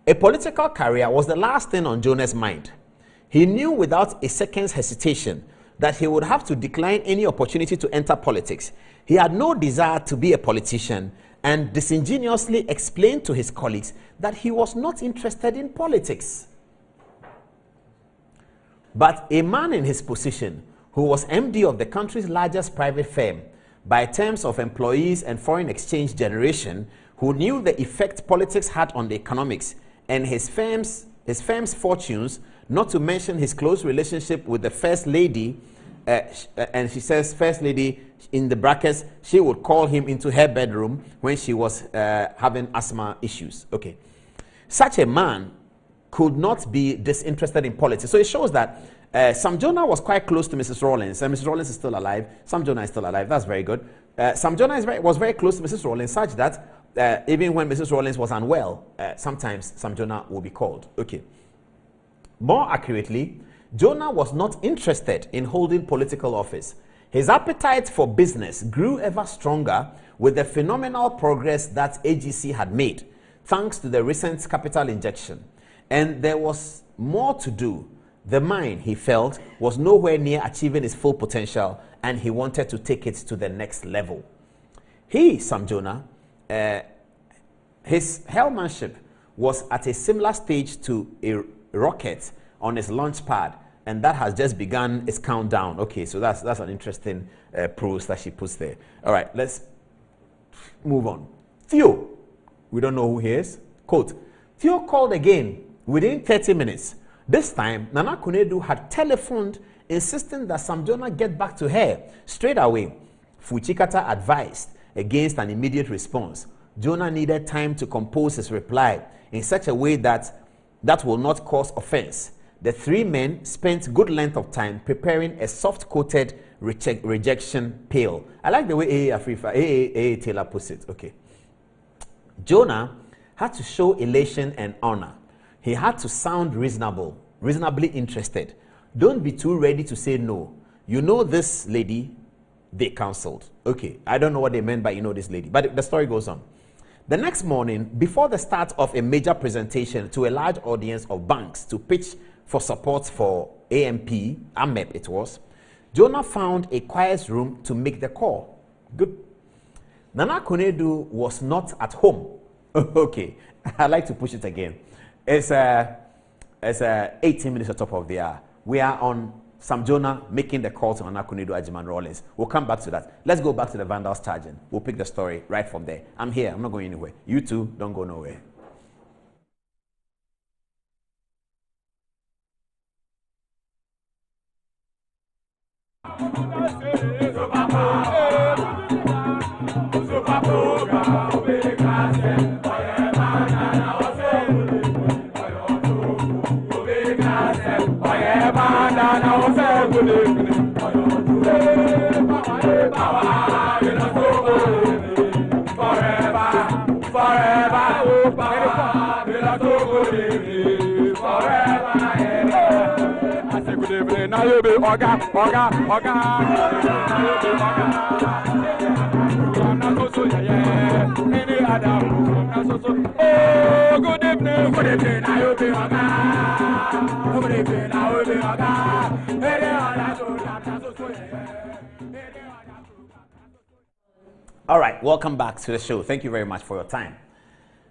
A political career was the last thing on Jonah's mind. He knew without a second's hesitation that he would have to decline any opportunity to enter politics. He had no desire to be a politician and disingenuously explained to his colleagues that he was not interested in politics. But a man in his position, who was MD of the country's largest private firm, by terms of employees and foreign exchange generation, who knew the effect politics had on the economics and his firm's fortunes, not to mention his close relationship with the First Lady, and she says First Lady in the brackets, she would call him into her bedroom when she was having asthma issues. Okay. Such a man could not be disinterested in politics. So it shows that Sam Jonah was quite close to Mrs. Rawlings, and Mrs. Rawlings is still alive. Sam Jonah is still alive. That's very good. Sam Jonah was very close to Mrs. Rawlings, such that even when Mrs. Rawlings was unwell, sometimes Sam Jonah will be called. Okay. More accurately, Jonah was not interested in holding political office. His appetite for business grew ever stronger with the phenomenal progress that AGC had made, thanks to the recent capital injection. And there was more to do. The mine, he felt, was nowhere near achieving its full potential, and he wanted to take it to the next level. He, Sam Jonah, his hellmanship was at a similar stage to a rocket on its launch pad, and that has just begun its countdown. Okay, so that's an interesting prose that she puts there. All right, let's move on. Theo, we don't know who he is. Quote, Theo called again within 30 minutes. This time, Nana Konadu had telephoned insisting that Sam Jonah get back to her straight away. Fuichikata advised against an immediate response. Jonah needed time to compose his reply in such a way that will not cause offense. The three men spent good length of time preparing a soft-coated rejection pail. I like the way A.A. Taylor puts it. Okay. Jonah had to show elation and honor. He had to sound reasonably interested. Don't be too ready to say no. You know this lady, they counseled. Okay, I don't know what they meant by you know this lady, but the story goes on. The next morning, before the start of a major presentation to a large audience of banks to pitch for support for AMP it was, Jonah found a quiet room to make the call. Good. Nana Konadu was not at home. Okay, I like to push it again. It's 18 minutes on top of the hour. We are on Sam Jonah making the call to Nana Konadu Ajiman Rawlings. We'll come back to that. Let's go back to the Vandals charging. We'll pick the story right from there. I'm here. I'm not going anywhere. You two, don't go nowhere. All right, welcome back to the show. Thank you very much for your time.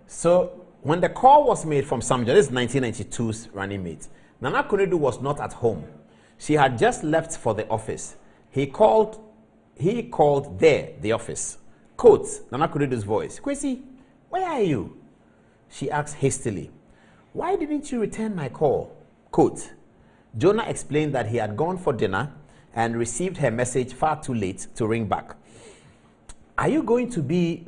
So, when the call was made from Samja, this is 1992's running mate, Nana Konadu was not at home. She had just left for the office. He called there, the office. Quote, Nana Konadu's voice, Kwesi, where are you? She asked hastily, why didn't you return my call? Quote, Jonah explained that he had gone for dinner and received her message far too late to ring back. You are going to be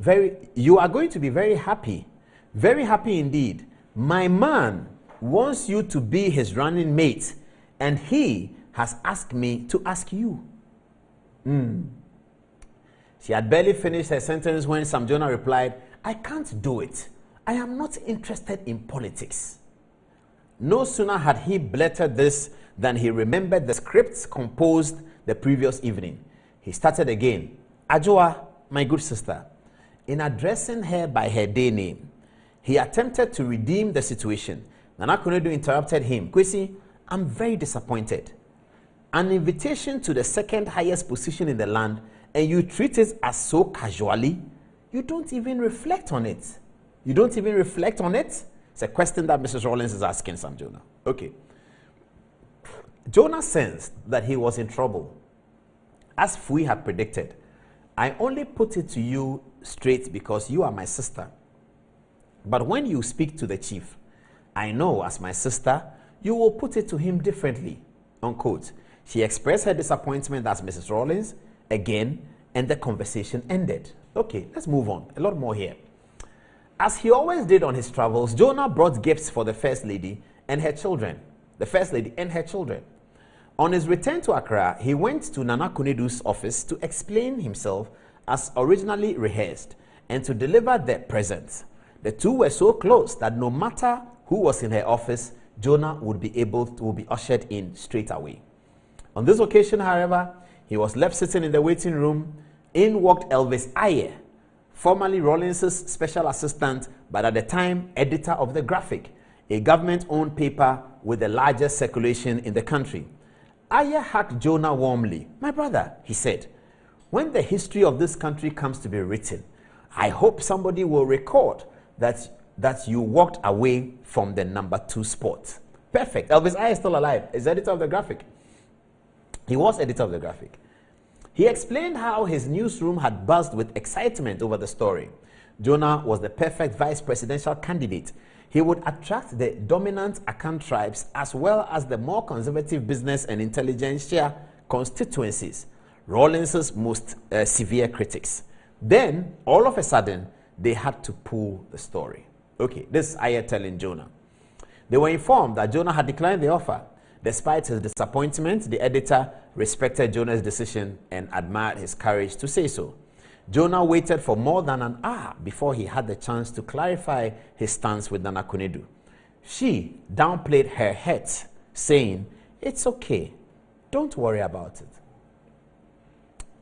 very happy indeed. My man wants you to be his running mate, and he has asked me to ask you. She had barely finished her sentence when Sam Jonah replied, I can't do it. I am not interested in politics. No sooner had he blurted this than he remembered the scripts composed the previous evening. He started again. Ajoa, my good sister, in addressing her by her day name, he attempted to redeem the situation. Nana Konadu interrupted him. Kwesi, I'm very disappointed. An invitation to the second highest position in the land, and you treat it as so casually. You don't even reflect on it. It's a question that Mrs. Rawlings is asking Sam Jonah. Okay. Jonah sensed that he was in trouble. As Fui had predicted, I only put it to you straight because you are my sister. But when you speak to the chief, I know as my sister, you will put it to him differently. Unquote. She expressed her disappointment as Mrs. Rawlings again, and the conversation ended. Okay, let's move on. A lot more here. As he always did on his travels, Jonah brought gifts for the First Lady and her children. On his return to Accra, he went to Nana Konadu's office to explain himself as originally rehearsed and to deliver the presents. The two were so close that no matter who was in her office, Jonah would be ushered in straight away. On this occasion, however, he was left sitting in the waiting room. In walked Elvis Ayer, formerly Rawlings' special assistant, but at the time editor of The Graphic, a government-owned paper with the largest circulation in the country. Ayer hugged Jonah warmly. My brother, he said, when the history of this country comes to be written, I hope somebody will record that you walked away from the number 2 spot. Perfect. Elvis Ayer is still alive. He's editor of The Graphic. He was editor of The Graphic. He explained how his newsroom had buzzed with excitement over the story. Jonah was the perfect vice presidential candidate. He would attract the dominant Akan tribes as well as the more conservative business and intelligentsia constituencies, Rawlings' most severe critics. Then, all of a sudden, they had to pull the story. Okay, this is Ayer telling Jonah. They were informed that Jonah had declined the offer. Despite his disappointment, the editor respected Jonah's decision and admired his courage to say so. Jonah waited for more than an hour before he had the chance to clarify his stance with Nana Konadu. She downplayed her hurt, saying, "It's okay. Don't worry about it."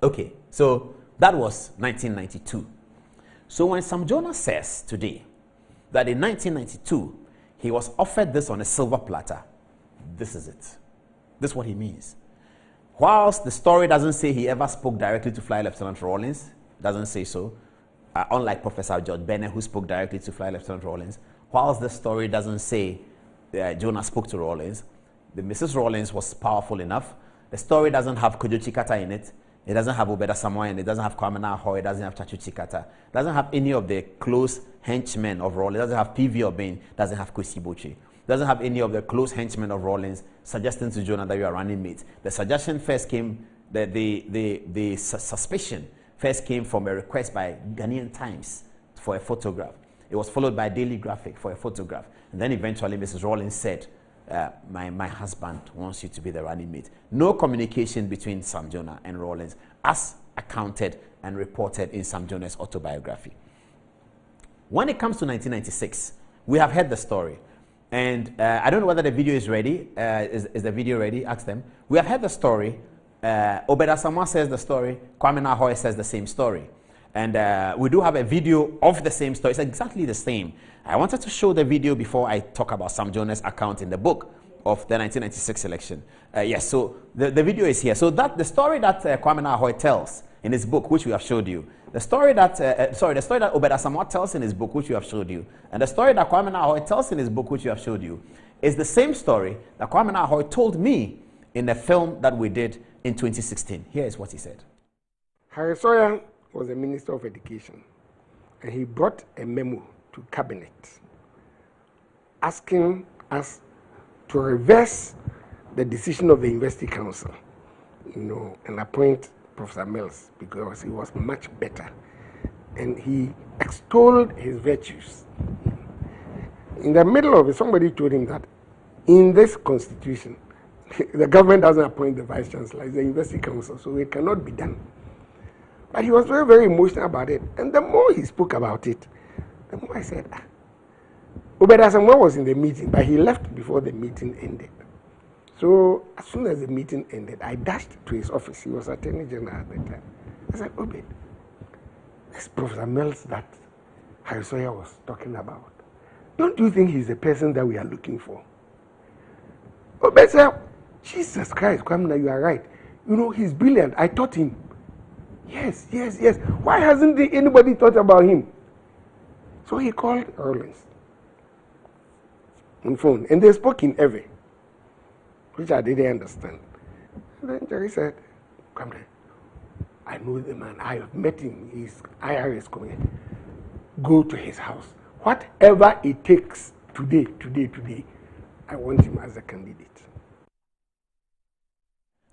Okay, so that was 1992. So when Sam Jonah says today that in 1992 he was offered this on a silver platter, this is it. This is what he means. Whilst the story doesn't say he ever spoke directly to Flight Lieutenant Rawlings, doesn't say so, unlike Professor George Bennett, who spoke directly to Flight Lieutenant Rawlings, whilst the story doesn't say Jonah spoke to Rawlings, the Mrs. Rawlings was powerful enough. The story doesn't have Kojo Chikata in it. It doesn't have Obeda Samoa in it. It doesn't have Kwame Nahor. It doesn't have Chachu Chikata. It doesn't have any of the close henchmen of Rawlings. It doesn't have P.V. Obeng. It doesn't have Kwesi Boche. It doesn't have any of the close henchmen of Rawlings suggesting to Jonah that you are running mate. The suggestion first came, the suspicion first came from a request by Ghanaian Times for a photograph. It was followed by Daily Graphic for a photograph. And then eventually Mrs. Rawlings said, my husband wants you to be the running mate. No communication between Sam Jonah and Rawlings as accounted and reported in Sam Jonah's autobiography. When it comes to 1996, we have heard the story. And I don't know whether the video is ready. Is the video ready? Ask them. We have heard the story. Obeda Samoa says the story. Kwame Nahor says the same story. And we do have a video of the same story. It's exactly the same. I wanted to show the video before I talk about Sam Jonah's account in the book of the 1996 election. Yes, so the video is here. So that the story that Kwame Nahor tells in his book, which we have showed you, the story that Obeda Samoa tells in his book, which we have showed you, and the story that Kwame Nahor tells in his book, which we have showed you, is the same story that Kwame Nahor told me in the film that we did in 2016. Here is what he said. Harry Sawyer was the Minister of Education, and he brought a memo to Cabinet asking us to reverse the decision of the University Council, and appoint Professor Mills because he was much better. And he extolled his virtues. In the middle of it, somebody told him that in this constitution, the government doesn't appoint the Vice Chancellor, it's the University Council, so it cannot be done. But he was very, very emotional about it. And the more he spoke about it, the more I said, Obeda Samoa was in the meeting, but he left before the meeting ended. So as soon as the meeting ended, I dashed to his office. He was Attorney General at the time. I said, Obed, this Professor Mills that Harry Sawyer was talking about, don't you think he's the person that we are looking for? Obed said, Jesus Christ, Kwamina, you are right. He's brilliant. I taught him. Yes. Why hasn't anybody thought about him? So he called Rawlings on phone, and they spoke in Ewe, which I didn't understand. And then Jerry said, "Come there. I know the man. I have met him. He's IRS coming. Go to his house. Whatever it takes today, I want him as a candidate."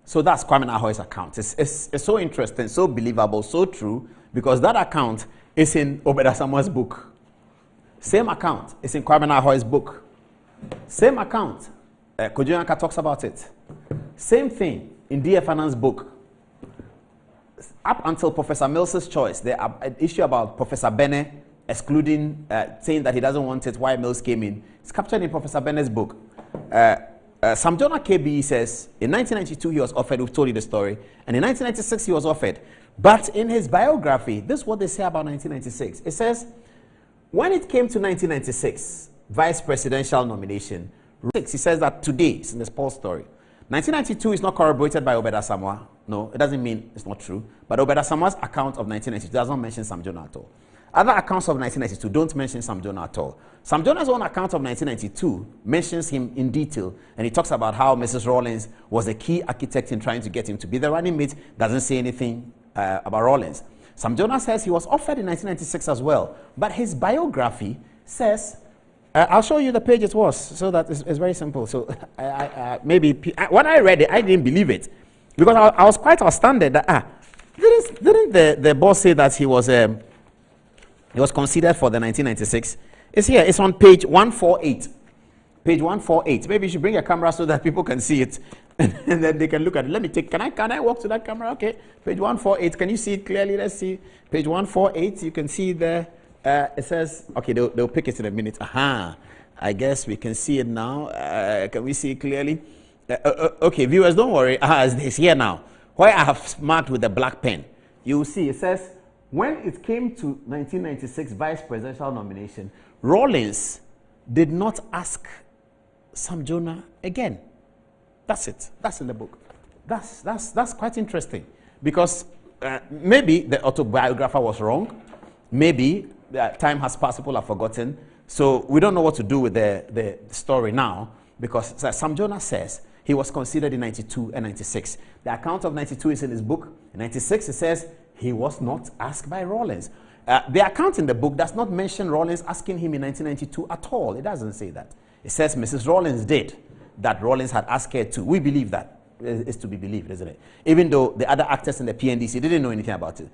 So that's Kwame Nahor's account. It's so interesting, so believable, so true, because that account is in Obeda Samoa's book. Same account is in Kwame Nahor's book. Same account. Kojo Anka talks about it. Same thing in D.F. Anand's book. Up until Professor Mills's choice, the issue about Professor Bennett excluding, saying that he doesn't want it, why Mills came in, it's captured in Professor Bennett's book. Sam Jonah KB says, in 1992 he was offered, we've told you the story, and in 1996 he was offered. But in his biography, this is what they say about 1996. It says, when it came to 1996, vice presidential nomination, he says that today, it's in this Paul story, 1992 is not corroborated by Obeda Samoa. No, it doesn't mean it's not true. But Obeda Samoa's account of 1992 does not mention Sam Jonah at all. Other accounts of 1992 don't mention Sam Jonah at all. Sam Jonah's own account of 1992 mentions him in detail, and he talks about how Mrs. Rawlings was a key architect in trying to get him to be the running mate. Doesn't say anything about Rawlings. Sam Jonah says he was offered in 1996 as well, but his biography says, I'll show you the page it was, so that it's very simple. So when I read it, I didn't believe it, because I was quite astounded that, didn't the boss say that he was He was considered for the 1996. It's here. It's on page 148. Page 148. Maybe you should bring your camera so that people can see it, and then they can look at it. Let me take. Can I walk to that camera? Okay. Page 148. Can you see it clearly? Let's see. Page 148. You can see there. It says. Okay. They'll pick it in a minute. Aha. I guess we can see it now. Can we see it clearly? Okay, viewers, don't worry. It's here now. Where I have marked with the black pen, you will see it says, when it came to 1996 vice presidential nomination, Rawlings did not ask Sam Jonah again. That's it. That's in the book. That's quite interesting, because maybe the autobiographer was wrong. Maybe time has passed, people have forgotten. So we don't know what to do with the story now, because Sam Jonah says he was considered in 92 and 96. The account of 92 is in his book. In 96, it says he was not asked by Rawlings. The account in the book does not mention Rawlings asking him in 1992 at all. It doesn't say that. It says Mrs. Rawlings did, that Rawlings had asked her to. We believe that. It's to be believed, isn't it? Even though the other actors in the PNDC didn't know anything about it.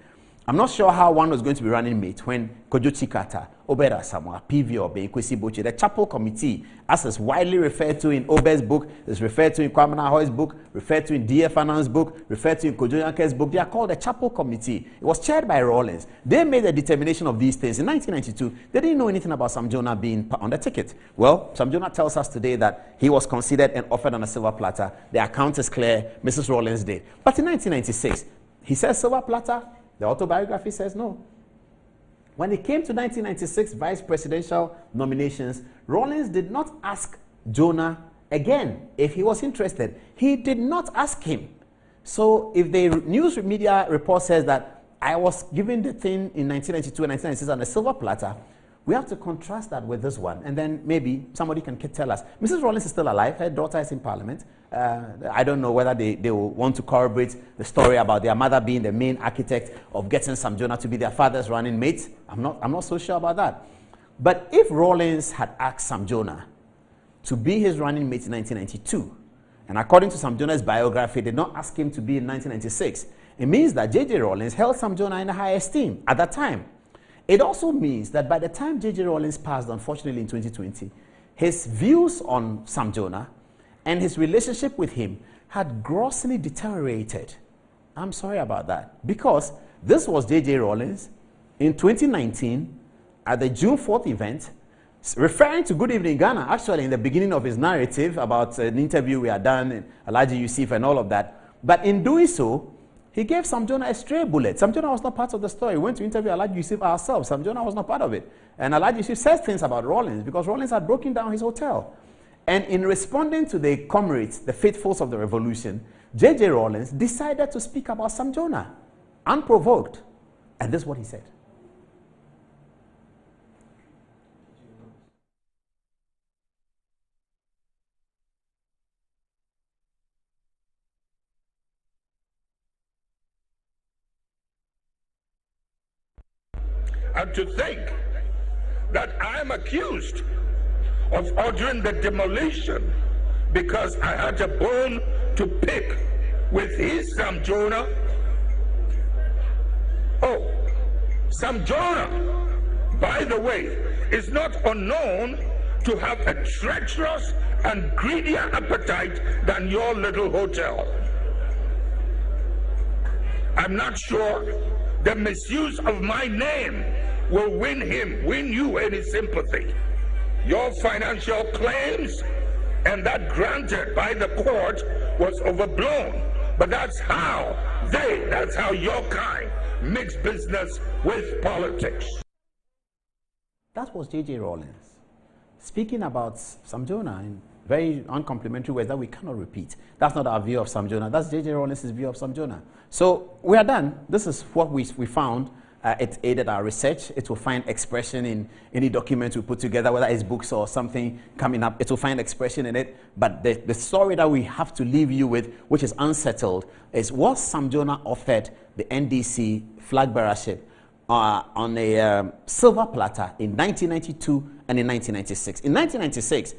I'm not sure how one was going to be running mate when Kojo Chikata, Obera Samoa, PV Obe, Kwesi Boche, the Chapel Committee, as is widely referred to in Obe's book, is referred to in Kwame Nahoy's book, referred to in D.F. Anand's book, referred to in Kojo Yanke's book. They are called the Chapel Committee. It was chaired by Rawlings. They made a determination of these things. In 1992, they didn't know anything about Sam Jonah being on the ticket. Well, Sam Jonah tells us today that he was considered and offered on a silver platter. The account is clear. Mrs. Rawlings did. But in 1996, he says silver platter. The autobiography says no. When it came to 1996 vice presidential nominations, Rawlings did not ask Jonah again if he was interested. He did not ask him. So if the news media report says that I was given the thing in 1992 and 1996 on a silver platter, we have to contrast that with this one, and then maybe somebody can tell us. Mrs. Rawlings is still alive. Her daughter is in Parliament. I don't know whether they will want to corroborate the story about their mother being the main architect of getting Sam Jonah to be their father's running mate. I'm not so sure about that. But if Rawlings had asked Sam Jonah to be his running mate in 1992, and according to Sam Jonah's biography, did not ask him to be in 1996, it means that J.J. Rawlings held Sam Jonah in a high esteem at that time. It also means that by the time J.J. Rawlings passed, unfortunately in 2020, his views on Sam Jonah and his relationship with him had grossly deteriorated. I'm sorry about that, because this was J.J. Rawlings in 2019 at the June 4th event, referring to Good Evening Ghana, actually in the beginning of his narrative about an interview we had done in Alhaji Yusuf and all of that. But in doing so, he gave Sam Jonah a stray bullet. Sam Jonah was not part of the story. We went to interview Alhaji Yusuf ourselves. Sam Jonah was not part of it. And Alhaji Yusuf says things about Rawlings because Rawlings had broken down his hotel. And in responding to the comrades, the faithfuls of the revolution, J.J. Rawlings decided to speak about Sam Jonah, unprovoked. And this is what he said. And to think that I'm accused of ordering the demolition because I had a bone to pick with his Sam Jonah. Oh, Sam Jonah, by the way, is not unknown to have a treacherous and greedier appetite than your little hotel. I'm not sure the misuse of my name will win you any sympathy. Your financial claims and that granted by the court was overblown. But that's how your kind mix business with politics. That was J.J. Rawlings speaking about Sam Jonah in very uncomplimentary ways that we cannot repeat. That's not our view of Sam Jonah. That's J.J. Rawlings' view of Sam Jonah. So we are done. This is what we found. It aided our research. It will find expression in any document we put together, whether it's books or something coming up. It will find expression in it. But the story that we have to leave you with, which is unsettled, is was Sam Jonah offered the NDC flag bearership on a silver platter in 1992 and in 1996. In 1996,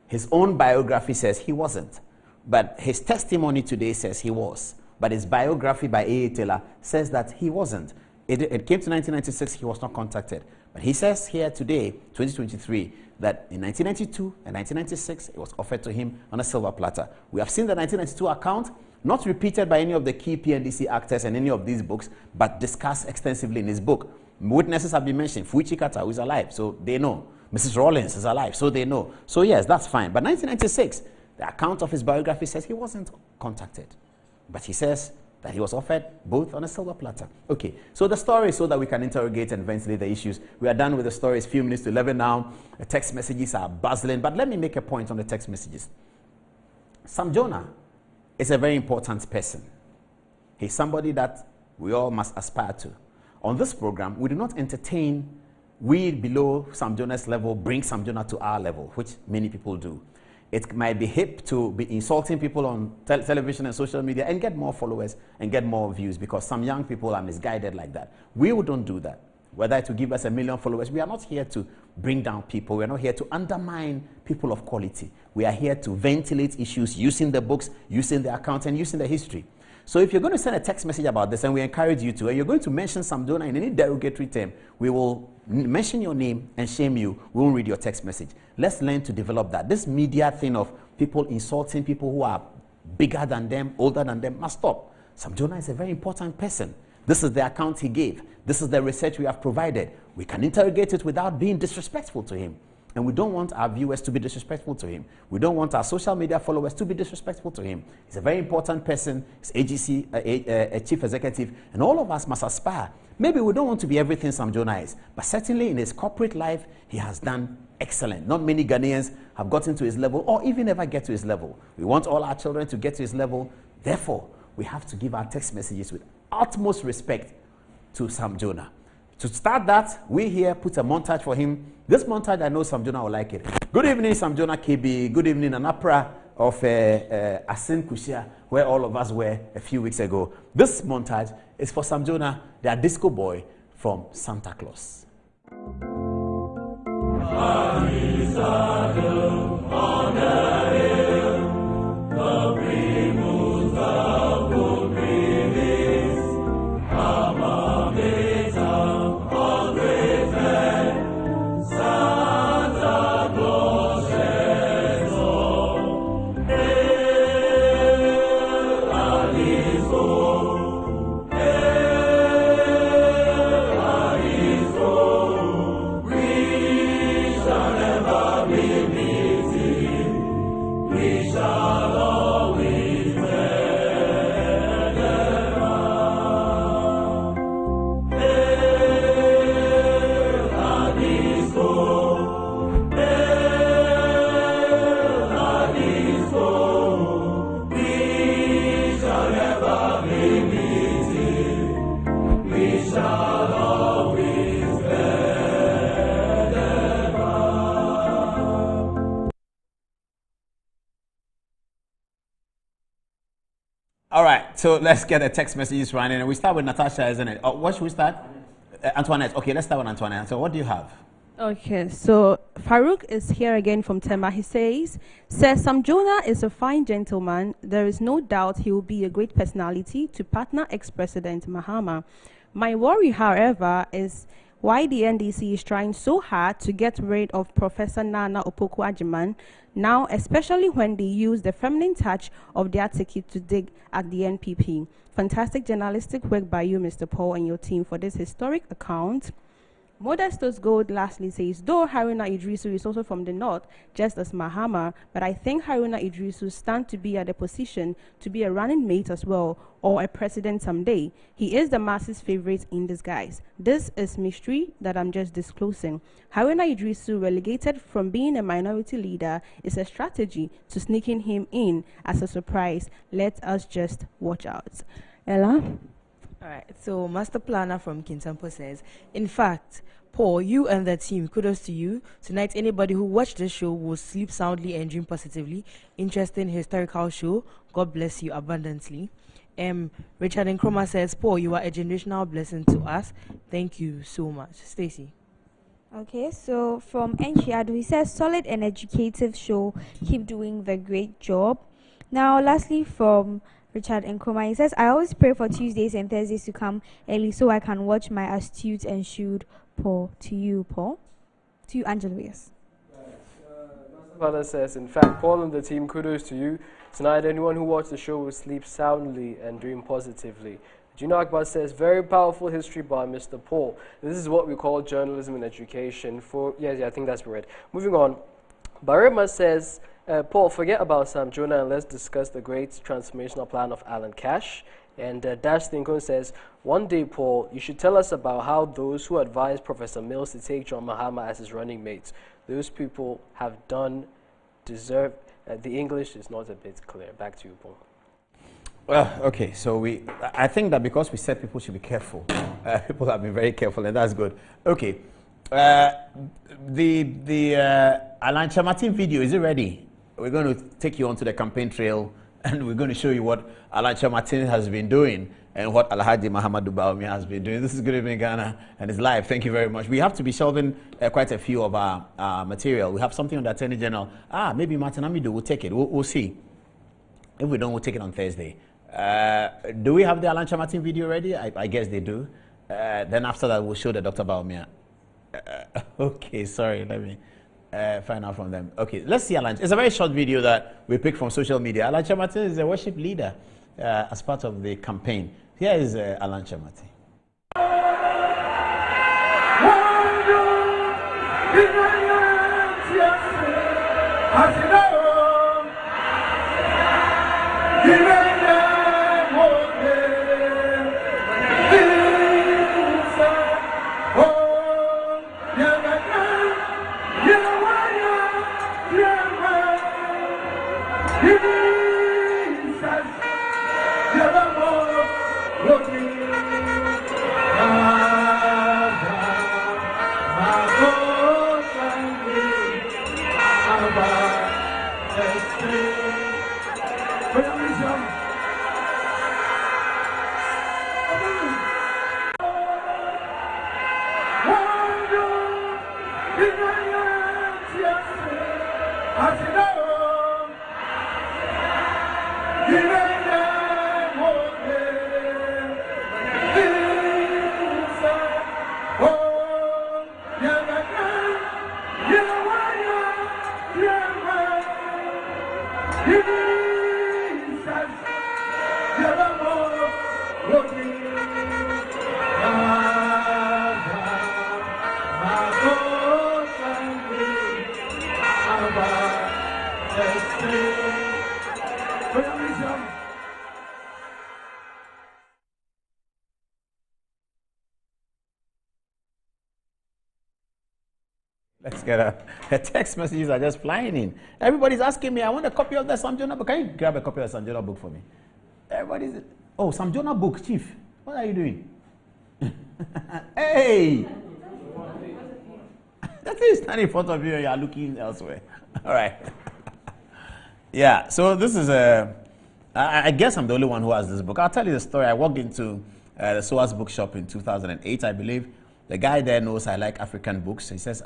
his own biography says he wasn't. But his testimony today says he was. But his biography by A.A. Taylor says that he wasn't. It came to 1996, he was not contacted. But he says here today, 2023, that in 1992 and 1996, it was offered to him on a silver platter. We have seen the 1992 account, not repeated by any of the key PNDC actors in any of these books, but discussed extensively in his book. Witnesses have been mentioned. Fuichi Kata, who is alive, so they know. Mrs. Rollins is alive, so they know. So yes, that's fine. But 1996, the account of his biography says he wasn't contacted. But he says that he was offered both on a silver platter. Okay, so the story is so that we can interrogate and ventilate the issues. We are done with the story. It's few minutes to 11 now. The text messages are buzzing. But let me make a point on the text messages. Sam Jonah is a very important person. He's somebody that we all must aspire to. On this program, we do not entertain we below Sam Jonah's level, bring Sam Jonah to our level, which many people do. It might be hip to be insulting people on television and social media and get more followers and get more views because some young people are misguided like that. We don't do that. Whether it will give us 1 million followers, we are not here to bring down people. We are not here to undermine people of quality. We are here to ventilate issues using the books, using the accounts, and using the history. So if you're going to send a text message about this, and we encourage you to, and you're going to mention Sam Jonah in any derogatory term, we will mention your name and shame you. We won't read your text message. Let's learn to develop that. This media thing of people insulting people who are bigger than them, older than them, must stop. Sam Jonah is a very important person. This is the account he gave. This is the research we have provided. We can interrogate it without being disrespectful to him. And we don't want our viewers to be disrespectful to him. We don't want our social media followers to be disrespectful to him. He's a very important person. He's AGC, a chief executive, and all of us must aspire. Maybe we don't want to be everything Sam Jonah is, but certainly in his corporate life, he has done excellent. Not many Ghanaians have gotten to his level or even ever get to his level. We want all our children to get to his level. Therefore, we have to give our text messages with utmost respect to Sam Jonah. To start that, we here put a montage for him. This montage, I know Sam Jonah will like it. Good evening, Sam Jonah KB. Good evening, an opera of Asin Kushia, where all of us were a few weeks ago. This montage is for Sam Jonah, the disco boy from Santa Claus. All right, so let's get the text messages running. And we start with Natasha, isn't it? What should we start? Antoinette. Okay, let's start with Antoinette. So what do you have? Okay, so Farouk is here again from Tema. He says, Sam Jonah is a fine gentleman. There is no doubt he will be a great personality to partner ex-President Mahama. My worry, however, is why the NDC is trying so hard to get rid of Professor Nana Opoku-Agyeman now, especially when they use the feminine touch of their ticket to dig at the NPP. Fantastic journalistic work by you, Mr. Paul, and your team for this historic account. Modestus Gold lastly says, though Haruna Idrisu is also from the north, just as Mahama, but I think Haruna Idrisu stands to be at a position to be a running mate as well, or a president someday. He is the masses' favorite in disguise. This is mystery that I'm just disclosing. Haruna Idrisu, relegated from being a minority leader, is a strategy to sneaking him in as a surprise. Let us just watch out. Ella? All right, so Master Planner from Kintampo says, in fact, Paul, you and the team, kudos to you. Tonight, anybody who watched this show will sleep soundly and dream positively. Interesting historical show. God bless you abundantly. Richard Nkrumah says, Paul, you are a generational blessing to us. Thank you so much. Stacey. Okay, so from Enchiado, he says, solid and educative show. Keep doing the great job. Now, lastly, from Richard Nkrumah, he says, I always pray for Tuesdays and Thursdays to come early so I can watch my astute and shrewd Paul. To you, Paul. To you, Angelo, yes. Father says, in fact, Paul and the team, kudos to you. Tonight, anyone who watched the show will sleep soundly and dream positively. Gina Akbar says, very powerful history by Mr. Paul. This is what we call journalism and education. I think that's right. Moving on. Barima says, Paul, forget about Sam Jonah and let's discuss the great transformational plan of Alan Cash. And Dash Thinkon says, one day, Paul, you should tell us about how those who advised Professor Mills to take John Mahama as his running mate, those people have done, deserve. The English is not a bit clear. Back to you, Paul. Well, okay, so I think that because we said people should be careful, people have been very careful, and that's good. Okay, the Alan Chamatin video, is it ready? We're going to take you onto the campaign trail, and we're going to show you what Alan Chamatin has been doing and what Alhaji Mahamadou Bawumia has been doing. This is Good Evening Ghana, and it's live. Thank you very much. We have to be shelving quite a few of our material. We have something on the Attorney General. Maybe Martin Amidu will take it. We'll see. If we don't, we'll take it on Thursday. Do we have the Alan Chamatin video ready? I guess they do. Then after that, we'll show the Dr. Bawumia. Okay, sorry, let me find out from them. Okay, let's see Alan. It's a very short video that we picked from social media. Alan Chamatin is a worship leader as part of the campaign. Here is Alan Chamatin. Let's get a text messages are just flying in. Everybody's asking me, I want a copy of the Sam Jonah book. Can you grab a copy of the Sam Jonah book for me? Everybody's, oh, Sam Jonah book, Chief. What are you doing? Hey! That is standing in front of you and you are looking elsewhere. All right. Yeah, so this is I guess I'm the only one who has this book. I'll tell you the story. I walked into the SOAS bookshop in 2008, I believe. The guy there knows I like African books. He says,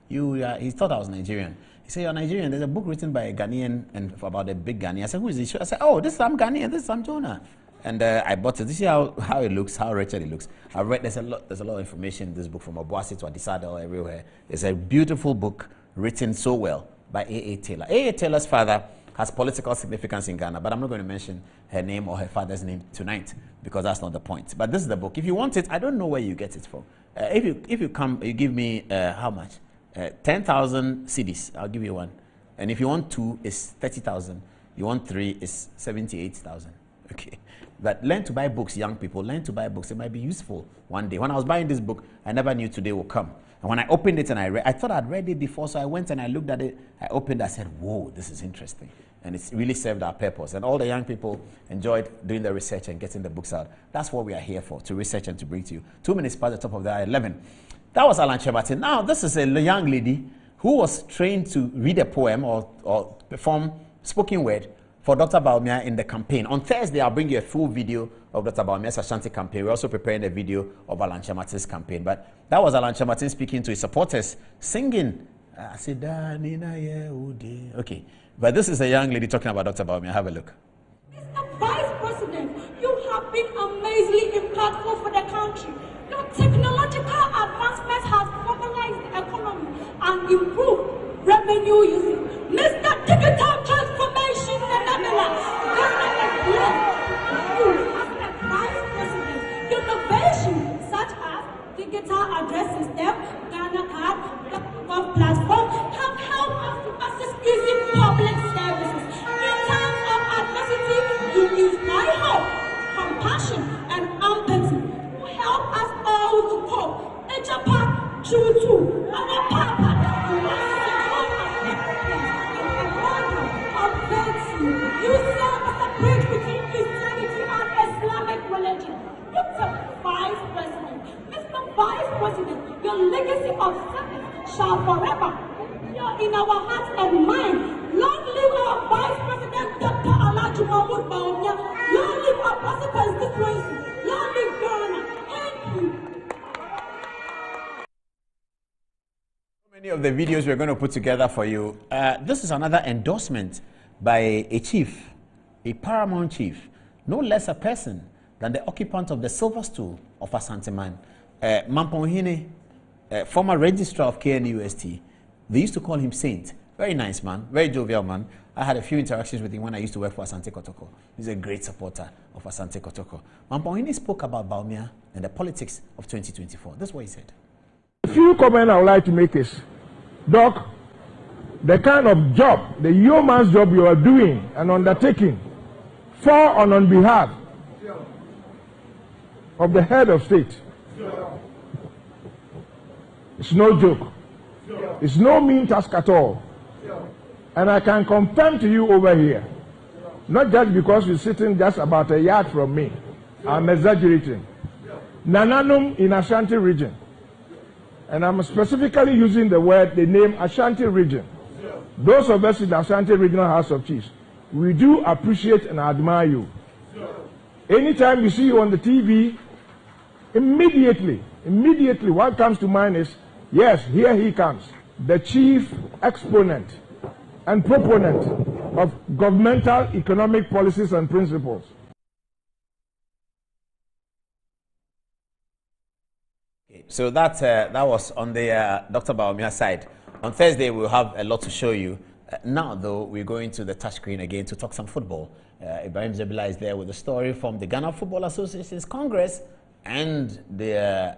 he thought I was Nigerian. He said, you're Nigerian. There's a book written by a Ghanaian and about a big Ghanaian. I said, who is this? I said, oh, this is Sam Ghanaian, this is Sam Jonah. And I bought it. You see how it looks, how wretched it looks. I've read, there's a lot of information in this book from Obuasi to Adisada everywhere. It's a beautiful book written so well by A.A. Taylor. A.A. Taylor's father has political significance in Ghana, but I'm not going to mention her name or her father's name tonight because that's not the point. But this is the book. If you want it, I don't know where you get it from. If you come, you give me how much? 10,000 cedis. I'll give you one. And if you want 2, it's 30,000. You want 3, it's 78,000. Okay. But learn to buy books, young people. Learn to buy books. It might be useful one day. When I was buying this book, I never knew today would come. And when I opened it and I read, I thought I'd read it before, so I went and I looked at it. I opened it, I said, whoa, this is interesting. And it's really served our purpose. And all the young people enjoyed doing the research and getting the books out. That's what we are here for, to research and to bring to you. 2 minutes past the top of the hour, 11. That was Alan Chamatin. Now, this is a young lady who was trained to read a poem or perform spoken word for Dr. Bawumia in the campaign. On Thursday, I'll bring you a full video of Dr. Bawumia's Ashanti campaign. We're also preparing a video of Alan Chamatin's campaign. But that was Alan Chamatin speaking to his supporters, singing. Okay. But this is a young lady talking about Dr. Bawumia. Have a look. Mr. Vice President, you have been amazingly impactful for the country. Your technological advancements have new you see. Mr. Digital Transformation Nanamela. Ghana is blessed. You as the Vice President. Innovation such as digital address system, Ghana card, Gov platform have helped us to access easy public services. In times of adversity, you inspire hope, compassion, and empathy to help us all to cope. True too. Our Papa, you serve as a bridge between Christianity and Islamic religion. Mr. Vice President, Mr. Vice President, your legacy of service shall forever be in our hearts and mind. Long live our Vice President, Dr. Alhaji Mahmoud Bawumia. Long live our Pastor constituency. Long live Ghana. Thank you. Many of the videos we're going to put together for you. This is another endorsement by a chief, a paramount chief, no less a person than the occupant of the silver stool of Asanteman, Mamponhene, former registrar of KNUST. They used to call him Saint. Very nice man, very jovial man. I had a few interactions with him when I used to work for Asante Kotoko. He's a great supporter of Asante Kotoko. Mamponhene spoke about Bawumia and the politics of 2024. This is what he said. A few comments I would like to make is, Doc, the kind of job, the yeoman's job you are doing and undertaking for and on behalf of the head of state, it's no joke. It's no mean task at all. And I can confirm to you over here, not just because you're sitting just about a yard from me, I'm exaggerating. Nananum in Ashanti region, and I'm specifically using the name Ashanti region. Those of us in the Ashanti Regional House of Chiefs, we do appreciate and admire you. Anytime you see you on the TV, immediately what comes to mind is, yes, here he comes, the chief exponent and proponent of governmental economic policies and principles. So that was on the Dr. Bawumia side. On Thursday, we'll have a lot to show you. Now, though, we're going to the touchscreen again to talk some football. Ibrahim Zebila is there with a story from the Ghana Football Association's Congress and the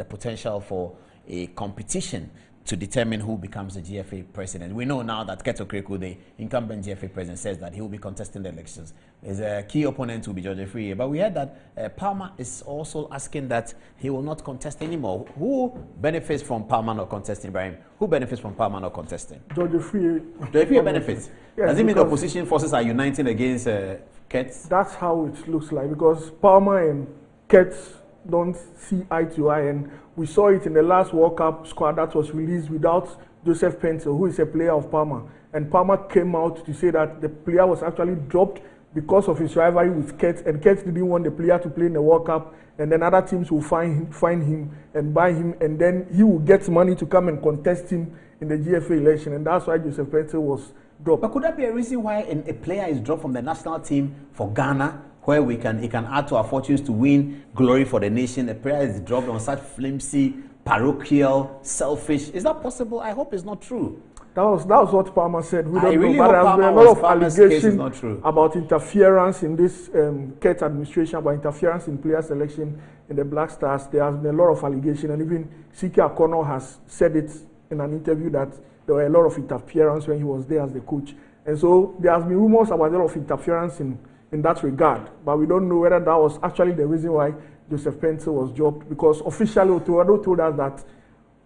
potential for a competition to determine who becomes the GFA president. We know now that Keto Kreku, the incumbent GFA president, says that he will be contesting the elections. His key opponent will be George Afriyie. But we heard that Palmer is also asking that he will not contest anymore. Who benefits from Palmer not contesting, Ibrahim? Who benefits from Palmer not contesting? George Afriyie. George Afriyie benefits? Yes, does it mean the opposition forces are uniting against Kets? That's how it looks like, because Palmer and Kets don't see eye to eye, and we saw it in the last World Cup squad that was released without Joseph Pencil, who is a player of Palmer. And Palmer came out to say that the player was actually dropped because of his rivalry with Kets, and Kets didn't want the player to play in the World Cup, and then other teams will find him and buy him, and then he will get money to come and contest him in the GFA election, and that's why Joseph Pencil was dropped. But could that be a reason why a player is dropped from the national team for Ghana, where he can add to our fortunes to win glory for the nation? A player is dropped on such flimsy, parochial, selfish. Is that possible? I hope it's not true. That was what Palmer said. We don't really know, but there's been a lot of allegations about interference in this Kets administration, about interference in player selection in the Black Stars. There has been a lot of allegations, and even C.K. Akono has said it in an interview that there were a lot of interference when he was there as the coach. And so there has been rumors about a lot of interference in that regard, but we don't know whether that was actually the reason why Joseph Pencil was dropped, because officially Otuado told us that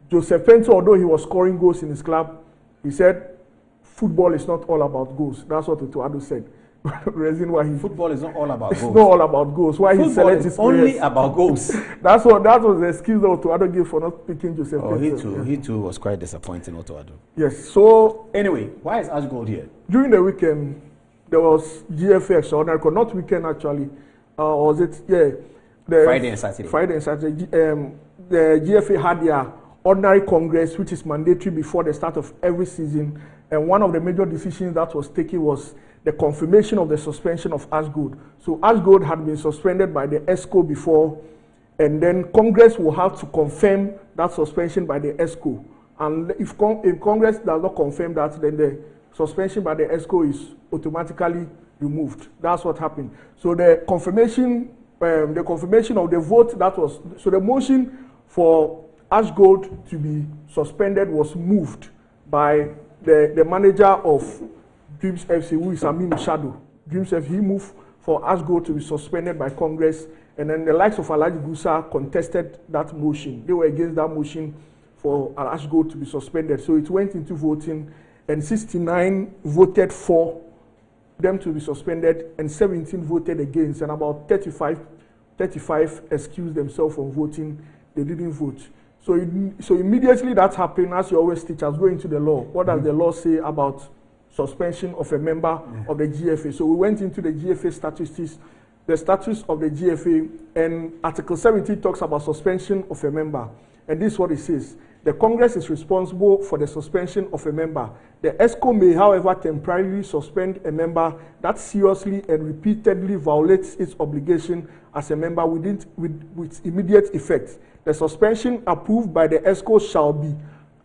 Joseph Pencil, although he was scoring goals in his club, he said football is not all about goals. That's what Otuado said. The reason why football is not all about goals. It's not all about goals. Why football he selected his players. Only about goals. That was the excuse that Otuado gave for not picking Joseph Pencil. He too was quite disappointing, Otuado. Yes. So anyway, why is Ash Gold here? During the weekend, there was GFA extraordinary, not weekend actually, or was it? Yeah, Friday and Saturday. Friday and Saturday. The GFA had their ordinary congress, which is mandatory before the start of every season. And one of the major decisions that was taken was the confirmation of the suspension of Ash Gold. So Ash Gold had been suspended by the ESCO before, and then Congress will have to confirm that suspension by the ESCO. And if Congress does not confirm that, then the suspension by the ESCO is automatically removed. That's what happened. So the confirmation of the vote that was, so the motion for Ash Gold to be suspended was moved by the manager of Dreams FC, who is Aminu Shadow. Dreams FC, he moved for Ash Gold to be suspended by Congress, and then the likes of Alhaji Gusa contested that motion. They were against that motion for Ash Gold to be suspended. So it went into voting, and 69 voted for them to be suspended, and 17 voted against, and about 35 excused themselves from voting. They didn't vote. So immediately that happened, as you always teach us, go into the law. What does the law say about suspension of a member of the GFA? So we went into the GFA statistics, the status of the GFA, and Article 17 talks about suspension of a member. And this is what it says. The Congress is responsible for the suspension of a member. The ESCO may, however, temporarily suspend a member that seriously and repeatedly violates its obligation as a member with immediate effect. The suspension approved by the ESCO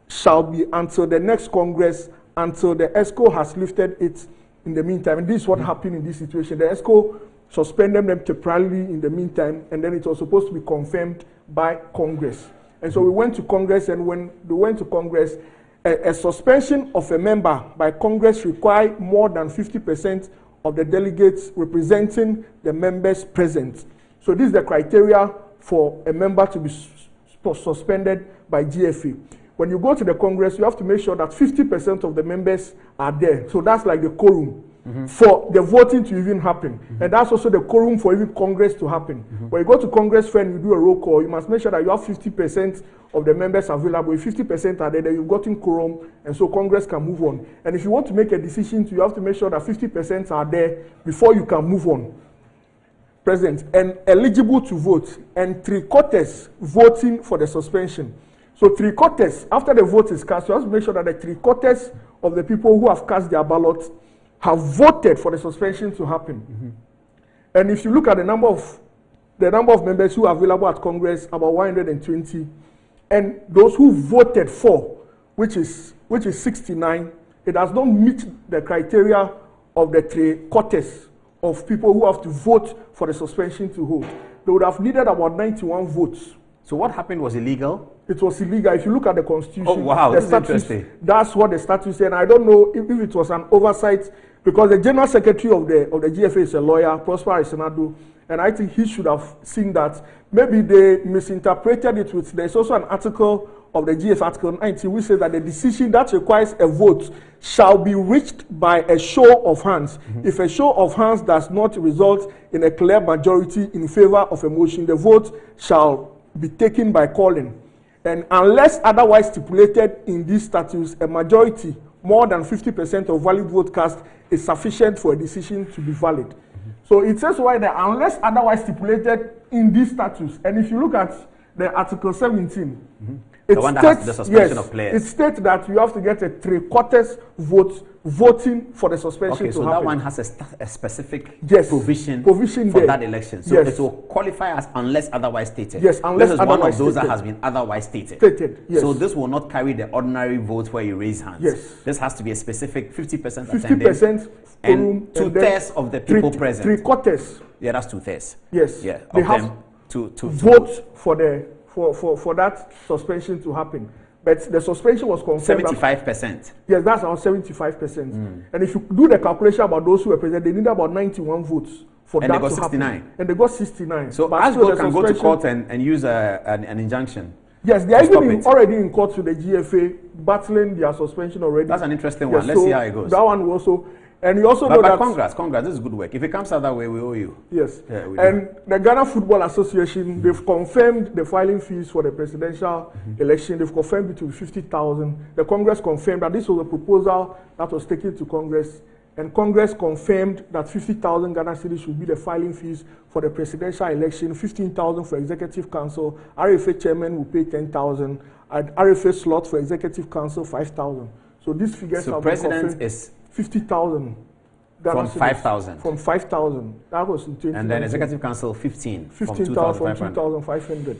shall be until the next Congress, until the ESCO has lifted it in the meantime. And this is what happened in this situation. The ESCO suspended them temporarily in the meantime, and then it was supposed to be confirmed by Congress. And so we went to Congress, and when we went to Congress, a suspension of a member by Congress required more than 50% of the delegates representing the members present. So this is the criteria for a member to be suspended by GFA. When you go to the Congress, you have to make sure that 50% of the members are there. So that's like the quorum for the voting to even happen. And that's also the quorum for even Congress to happen. When you go to Congress and you do a roll call, you must make sure that you have 50% of the members available. If 50% are there, then you've gotten quorum, and so Congress can move on. And if you want to make a decision, you have to make sure that 50% are there before you can move on. Present and eligible to vote, and 3/4 voting for the suspension. So 3/4, after the vote is cast, you have to make sure that the 3/4 of the people who have cast their ballots have voted for the suspension to happen. And if you look at the number of members who are available at Congress, about 120, and those who voted for, which is 69, it does not meet the criteria of the 3/4 of people who have to vote for the suspension to hold. They would have needed about 91 votes. So what happened was illegal? It was illegal. If you look at the Constitution, oh wow, that's interesting. That's what the statute said. And I don't know if it was an oversight, because the General Secretary of the GFA is a lawyer, Prosper Isenado, and I think he should have seen that. Maybe they misinterpreted it. There's also an article of the GFA, Article 19, which says that the decision that requires a vote shall be reached by a show of hands. If a show of hands does not result in a clear majority in favor of a motion, the vote shall be taken by calling. And unless otherwise stipulated in these statutes, a majority, more than 50% of valid vote cast, is sufficient for a decision to be valid. So it says why that unless otherwise stipulated in these statutes, and if you look at the Article 17, the one that has the suspension of players. It states that you have to get a 3/4 vote voting for the suspension to so happen. that one has a specific provision for there. that election. So it will qualify as unless otherwise stated. Yes, unless this is otherwise one of those stated. that has been otherwise stated. Yes. So this will not carry the ordinary vote where you raise hands. Yes. This has to be a specific 50% 50% and 2/3 of the people present. 3/4. Yeah, that's 2/3. Yes. Yeah. They of have them to vote for that suspension to happen. But the suspension was confirmed. 75%. Yes, that's around 75%. And if you do the calculation about those who were present, they need about 91 votes for and that they got to 69. happen. And they got 69. So but Ashgo can go to court and use an injunction. Yes, they are even already in court with the GFA, battling their suspension already. That's an interesting one. Let's see how it goes. That one will also. And you also know that Congrats, this is good work. If it comes out that way, we owe you. Yes. Yeah, and the Ghana Football Association, they've confirmed the filing fees for the presidential election. They've confirmed it to be 50,000. The Congress confirmed that this was a proposal that was taken to Congress, and Congress confirmed that 50,000 Ghana cedis should be the filing fees for the presidential election, 15,000 for executive council. RFA chairman will pay 10,000, and RFA slot for executive council 5,000. So these figures so have president been confirmed. is 50,000. From 5,000. From 5,000. That was in 2019. And then executive council 15. 15,000 from 2,500.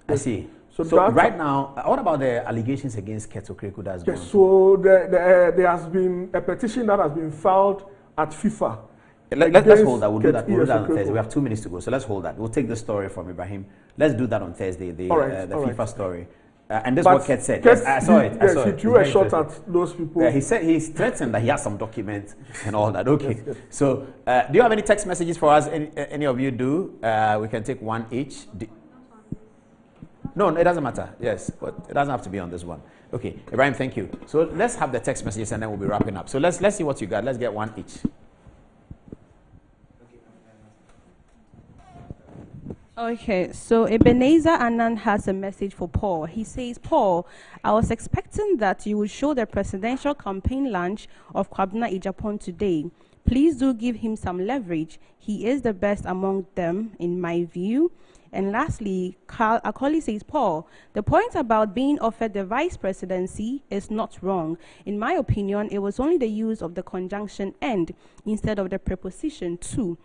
I see. So right now, what about the allegations against Kurt Okraku that's yes, so there has been a petition that has been filed at FIFA. Let's hold that. We'll do that. We'll do that on Thursday. We have 2 minutes to go, so let's hold that. We'll take the story from Ibrahim. Let's do that on Thursday. The FIFA story. And this is what Kurt said. Yes, I saw it. Yes, he threw a shot at those people. He said he's threatened that he has some documents and all that. Okay. Yes. So, do you have any text messages for us? Any of you do? We can take one each. No, it doesn't matter. Yes, but it doesn't have to be on this one. Okay, Ibrahim, thank you. So let's have the text messages and then we'll be wrapping up. So let's see what you got. Let's get one each. Okay, so Ebenezer Anand has a message for Paul. He says, Paul, I was expecting that you would show the presidential campaign launch of Kwabena Agyapong today. Please do give him some leverage. He is the best among them, in my view. And lastly, Carl Akoli says, Paul, the point about being offered the vice presidency is not wrong. In my opinion, it was only the use of the conjunction and instead of the preposition to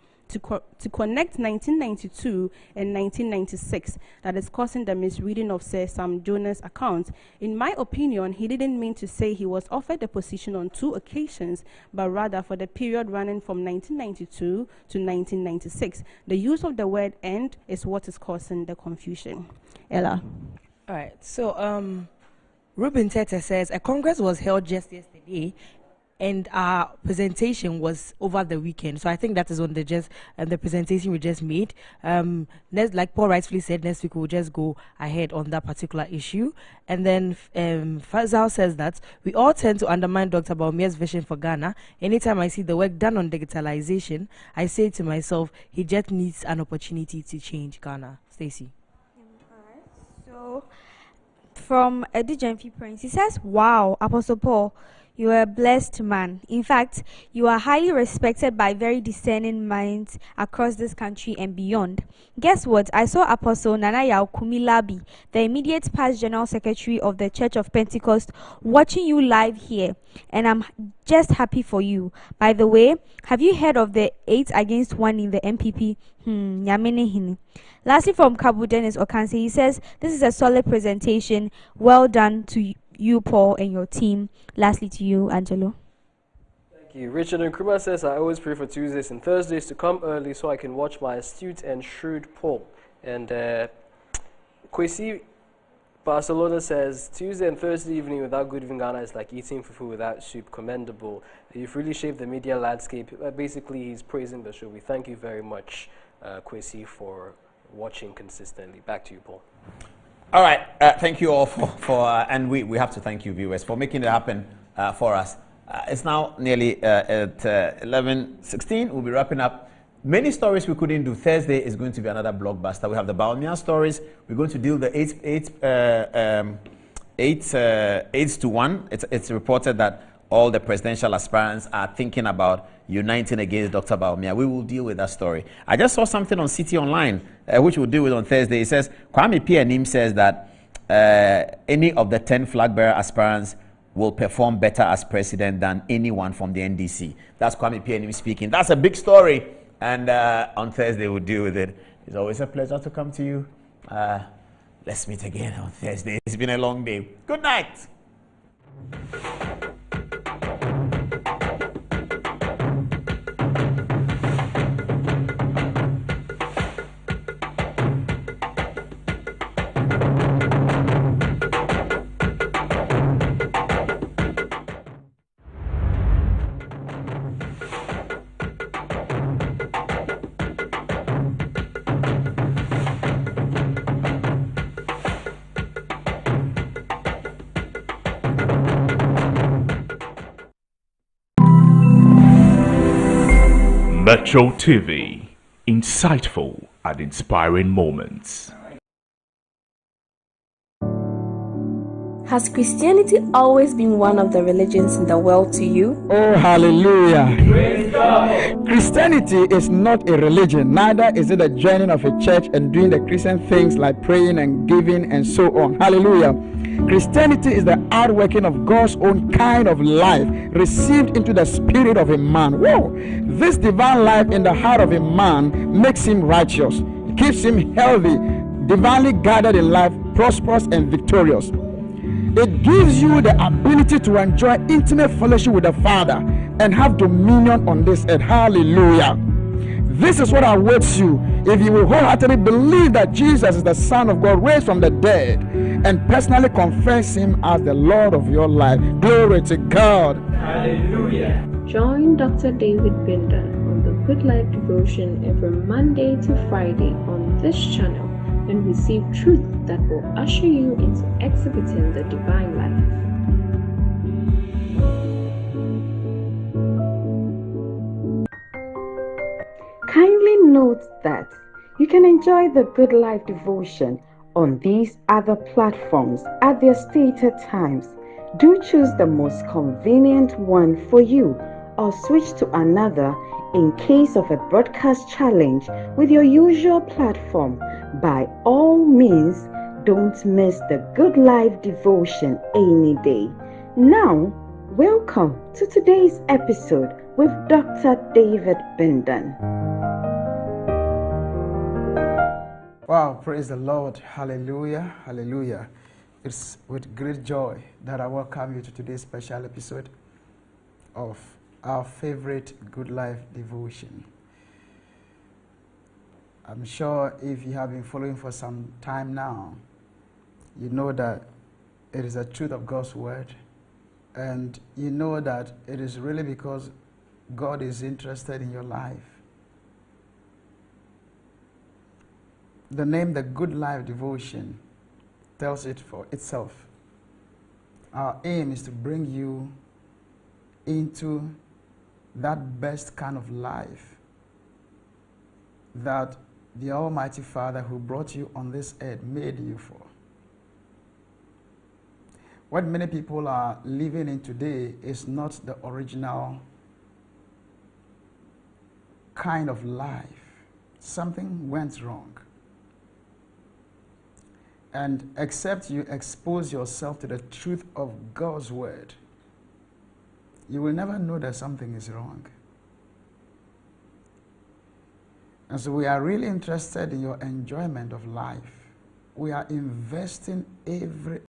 connect 1992 and 1996 that is causing the misreading of Sir Sam Jonas' account. In my opinion, he didn't mean to say he was offered the position on 2 occasions, but rather for the period running from 1992 to 1996. The use of the word "and" is what is causing the confusion. Ella. All right. So, Ruben Tete says a congress was held just yesterday, and our presentation was over the weekend. So I think that is on the presentation we just made. Like Paul rightfully said, next week we'll just go ahead on that particular issue. And then Fazal says that we all tend to undermine Dr. Bawumia's vision for Ghana. Anytime I see the work done on digitalization, I say to myself, he just needs an opportunity to change Ghana. Stacey. So from Edigenfi Prince, he says, wow, Apostle Paul, you are a blessed man. In fact, you are highly respected by very discerning minds across this country and beyond. Guess what? I saw Apostle Nana Yao Kumilabi, the immediate past General Secretary of the Church of Pentecost, watching you live here, and I'm just happy for you. By the way, have you heard of the 8 against 1 in the MPP? Lastly, from Kabu Dennis Okanse, he says, this is a solid presentation. Well done to you, Paul, and your team. Lastly, to you, Angelo. Thank you. Richard Nkrumah says, I always pray for Tuesdays and Thursdays to come early so I can watch my astute and shrewd Paul. And Kwesi Barcelona says, Tuesday and Thursday evening without Good Evening Ghana is like eating fufu without soup. Commendable. You've really shaped the media landscape. Basically, he's praising the show. We thank you very much, Kwesi, for watching consistently. Back to you, Paul. All right, thank you all for and we have to thank you, viewers, for making it happen for us. It's now nearly at 11:16. We'll be wrapping up. Many stories we couldn't do. Thursday is going to be another blockbuster. We have the Bawumia stories. We're going to deal the 8 to 1. It's reported that all the presidential aspirants are thinking about uniting against Dr. Bawumia. We will deal with that story. I just saw something on City Online, which we'll deal with on Thursday. It says, Kwame Pianim says that any of the 10 flag bearer aspirants will perform better as president than anyone from the NDC. That's Kwame Pianim speaking. That's a big story. And on Thursday, we'll deal with it. It's always a pleasure to come to you. Let's meet again on Thursday. It's been a long day. Good night. Metro TV, insightful and inspiring moments. Has Christianity always been one of the religions in the world to you? Oh, hallelujah. Christianity is not a religion, neither is it a joining of a church and doing the Christian things like praying and giving and so on. Hallelujah. Christianity is the outworking of God's own kind of life received into the spirit of a man. Whoa! This divine life in the heart of a man makes him righteous, keeps him healthy, divinely guided in life, prosperous and victorious. It gives you the ability to enjoy intimate fellowship with the Father and have dominion on this earth. Hallelujah. This is what awaits you if you will wholeheartedly believe that Jesus is the Son of God raised from the dead and personally confess Him as the Lord of your life. Glory to God. Hallelujah. Join Dr. David Binden on the Good Life Devotion every Monday to Friday on this channel and receive truth that will usher you into exhibiting the divine life. Kindly note that you can enjoy the Good Life Devotion on these other platforms at their stated times. Do choose the most convenient one for you or switch to another in case of a broadcast challenge with your usual platform. By all means, don't miss the Good Life Devotion any day. Now, welcome to today's episode with Dr. David Binden. Wow, praise the Lord. Hallelujah. Hallelujah. It's with great joy that I welcome you to today's special episode of our favorite Good Life Devotion. I'm sure if you have been following for some time now, you know that it is the truth of God's word, and you know that it is really because God is interested in your life. The name The Good Life Devotion tells it for itself. Our aim is to bring you into that best kind of life that the Almighty Father who brought you on this earth made you for. What many people are living in today is not the original kind of life. Something went wrong. And except you expose yourself to the truth of God's word, you will never know that something is wrong. And so we are really interested in your enjoyment of life. We are investing every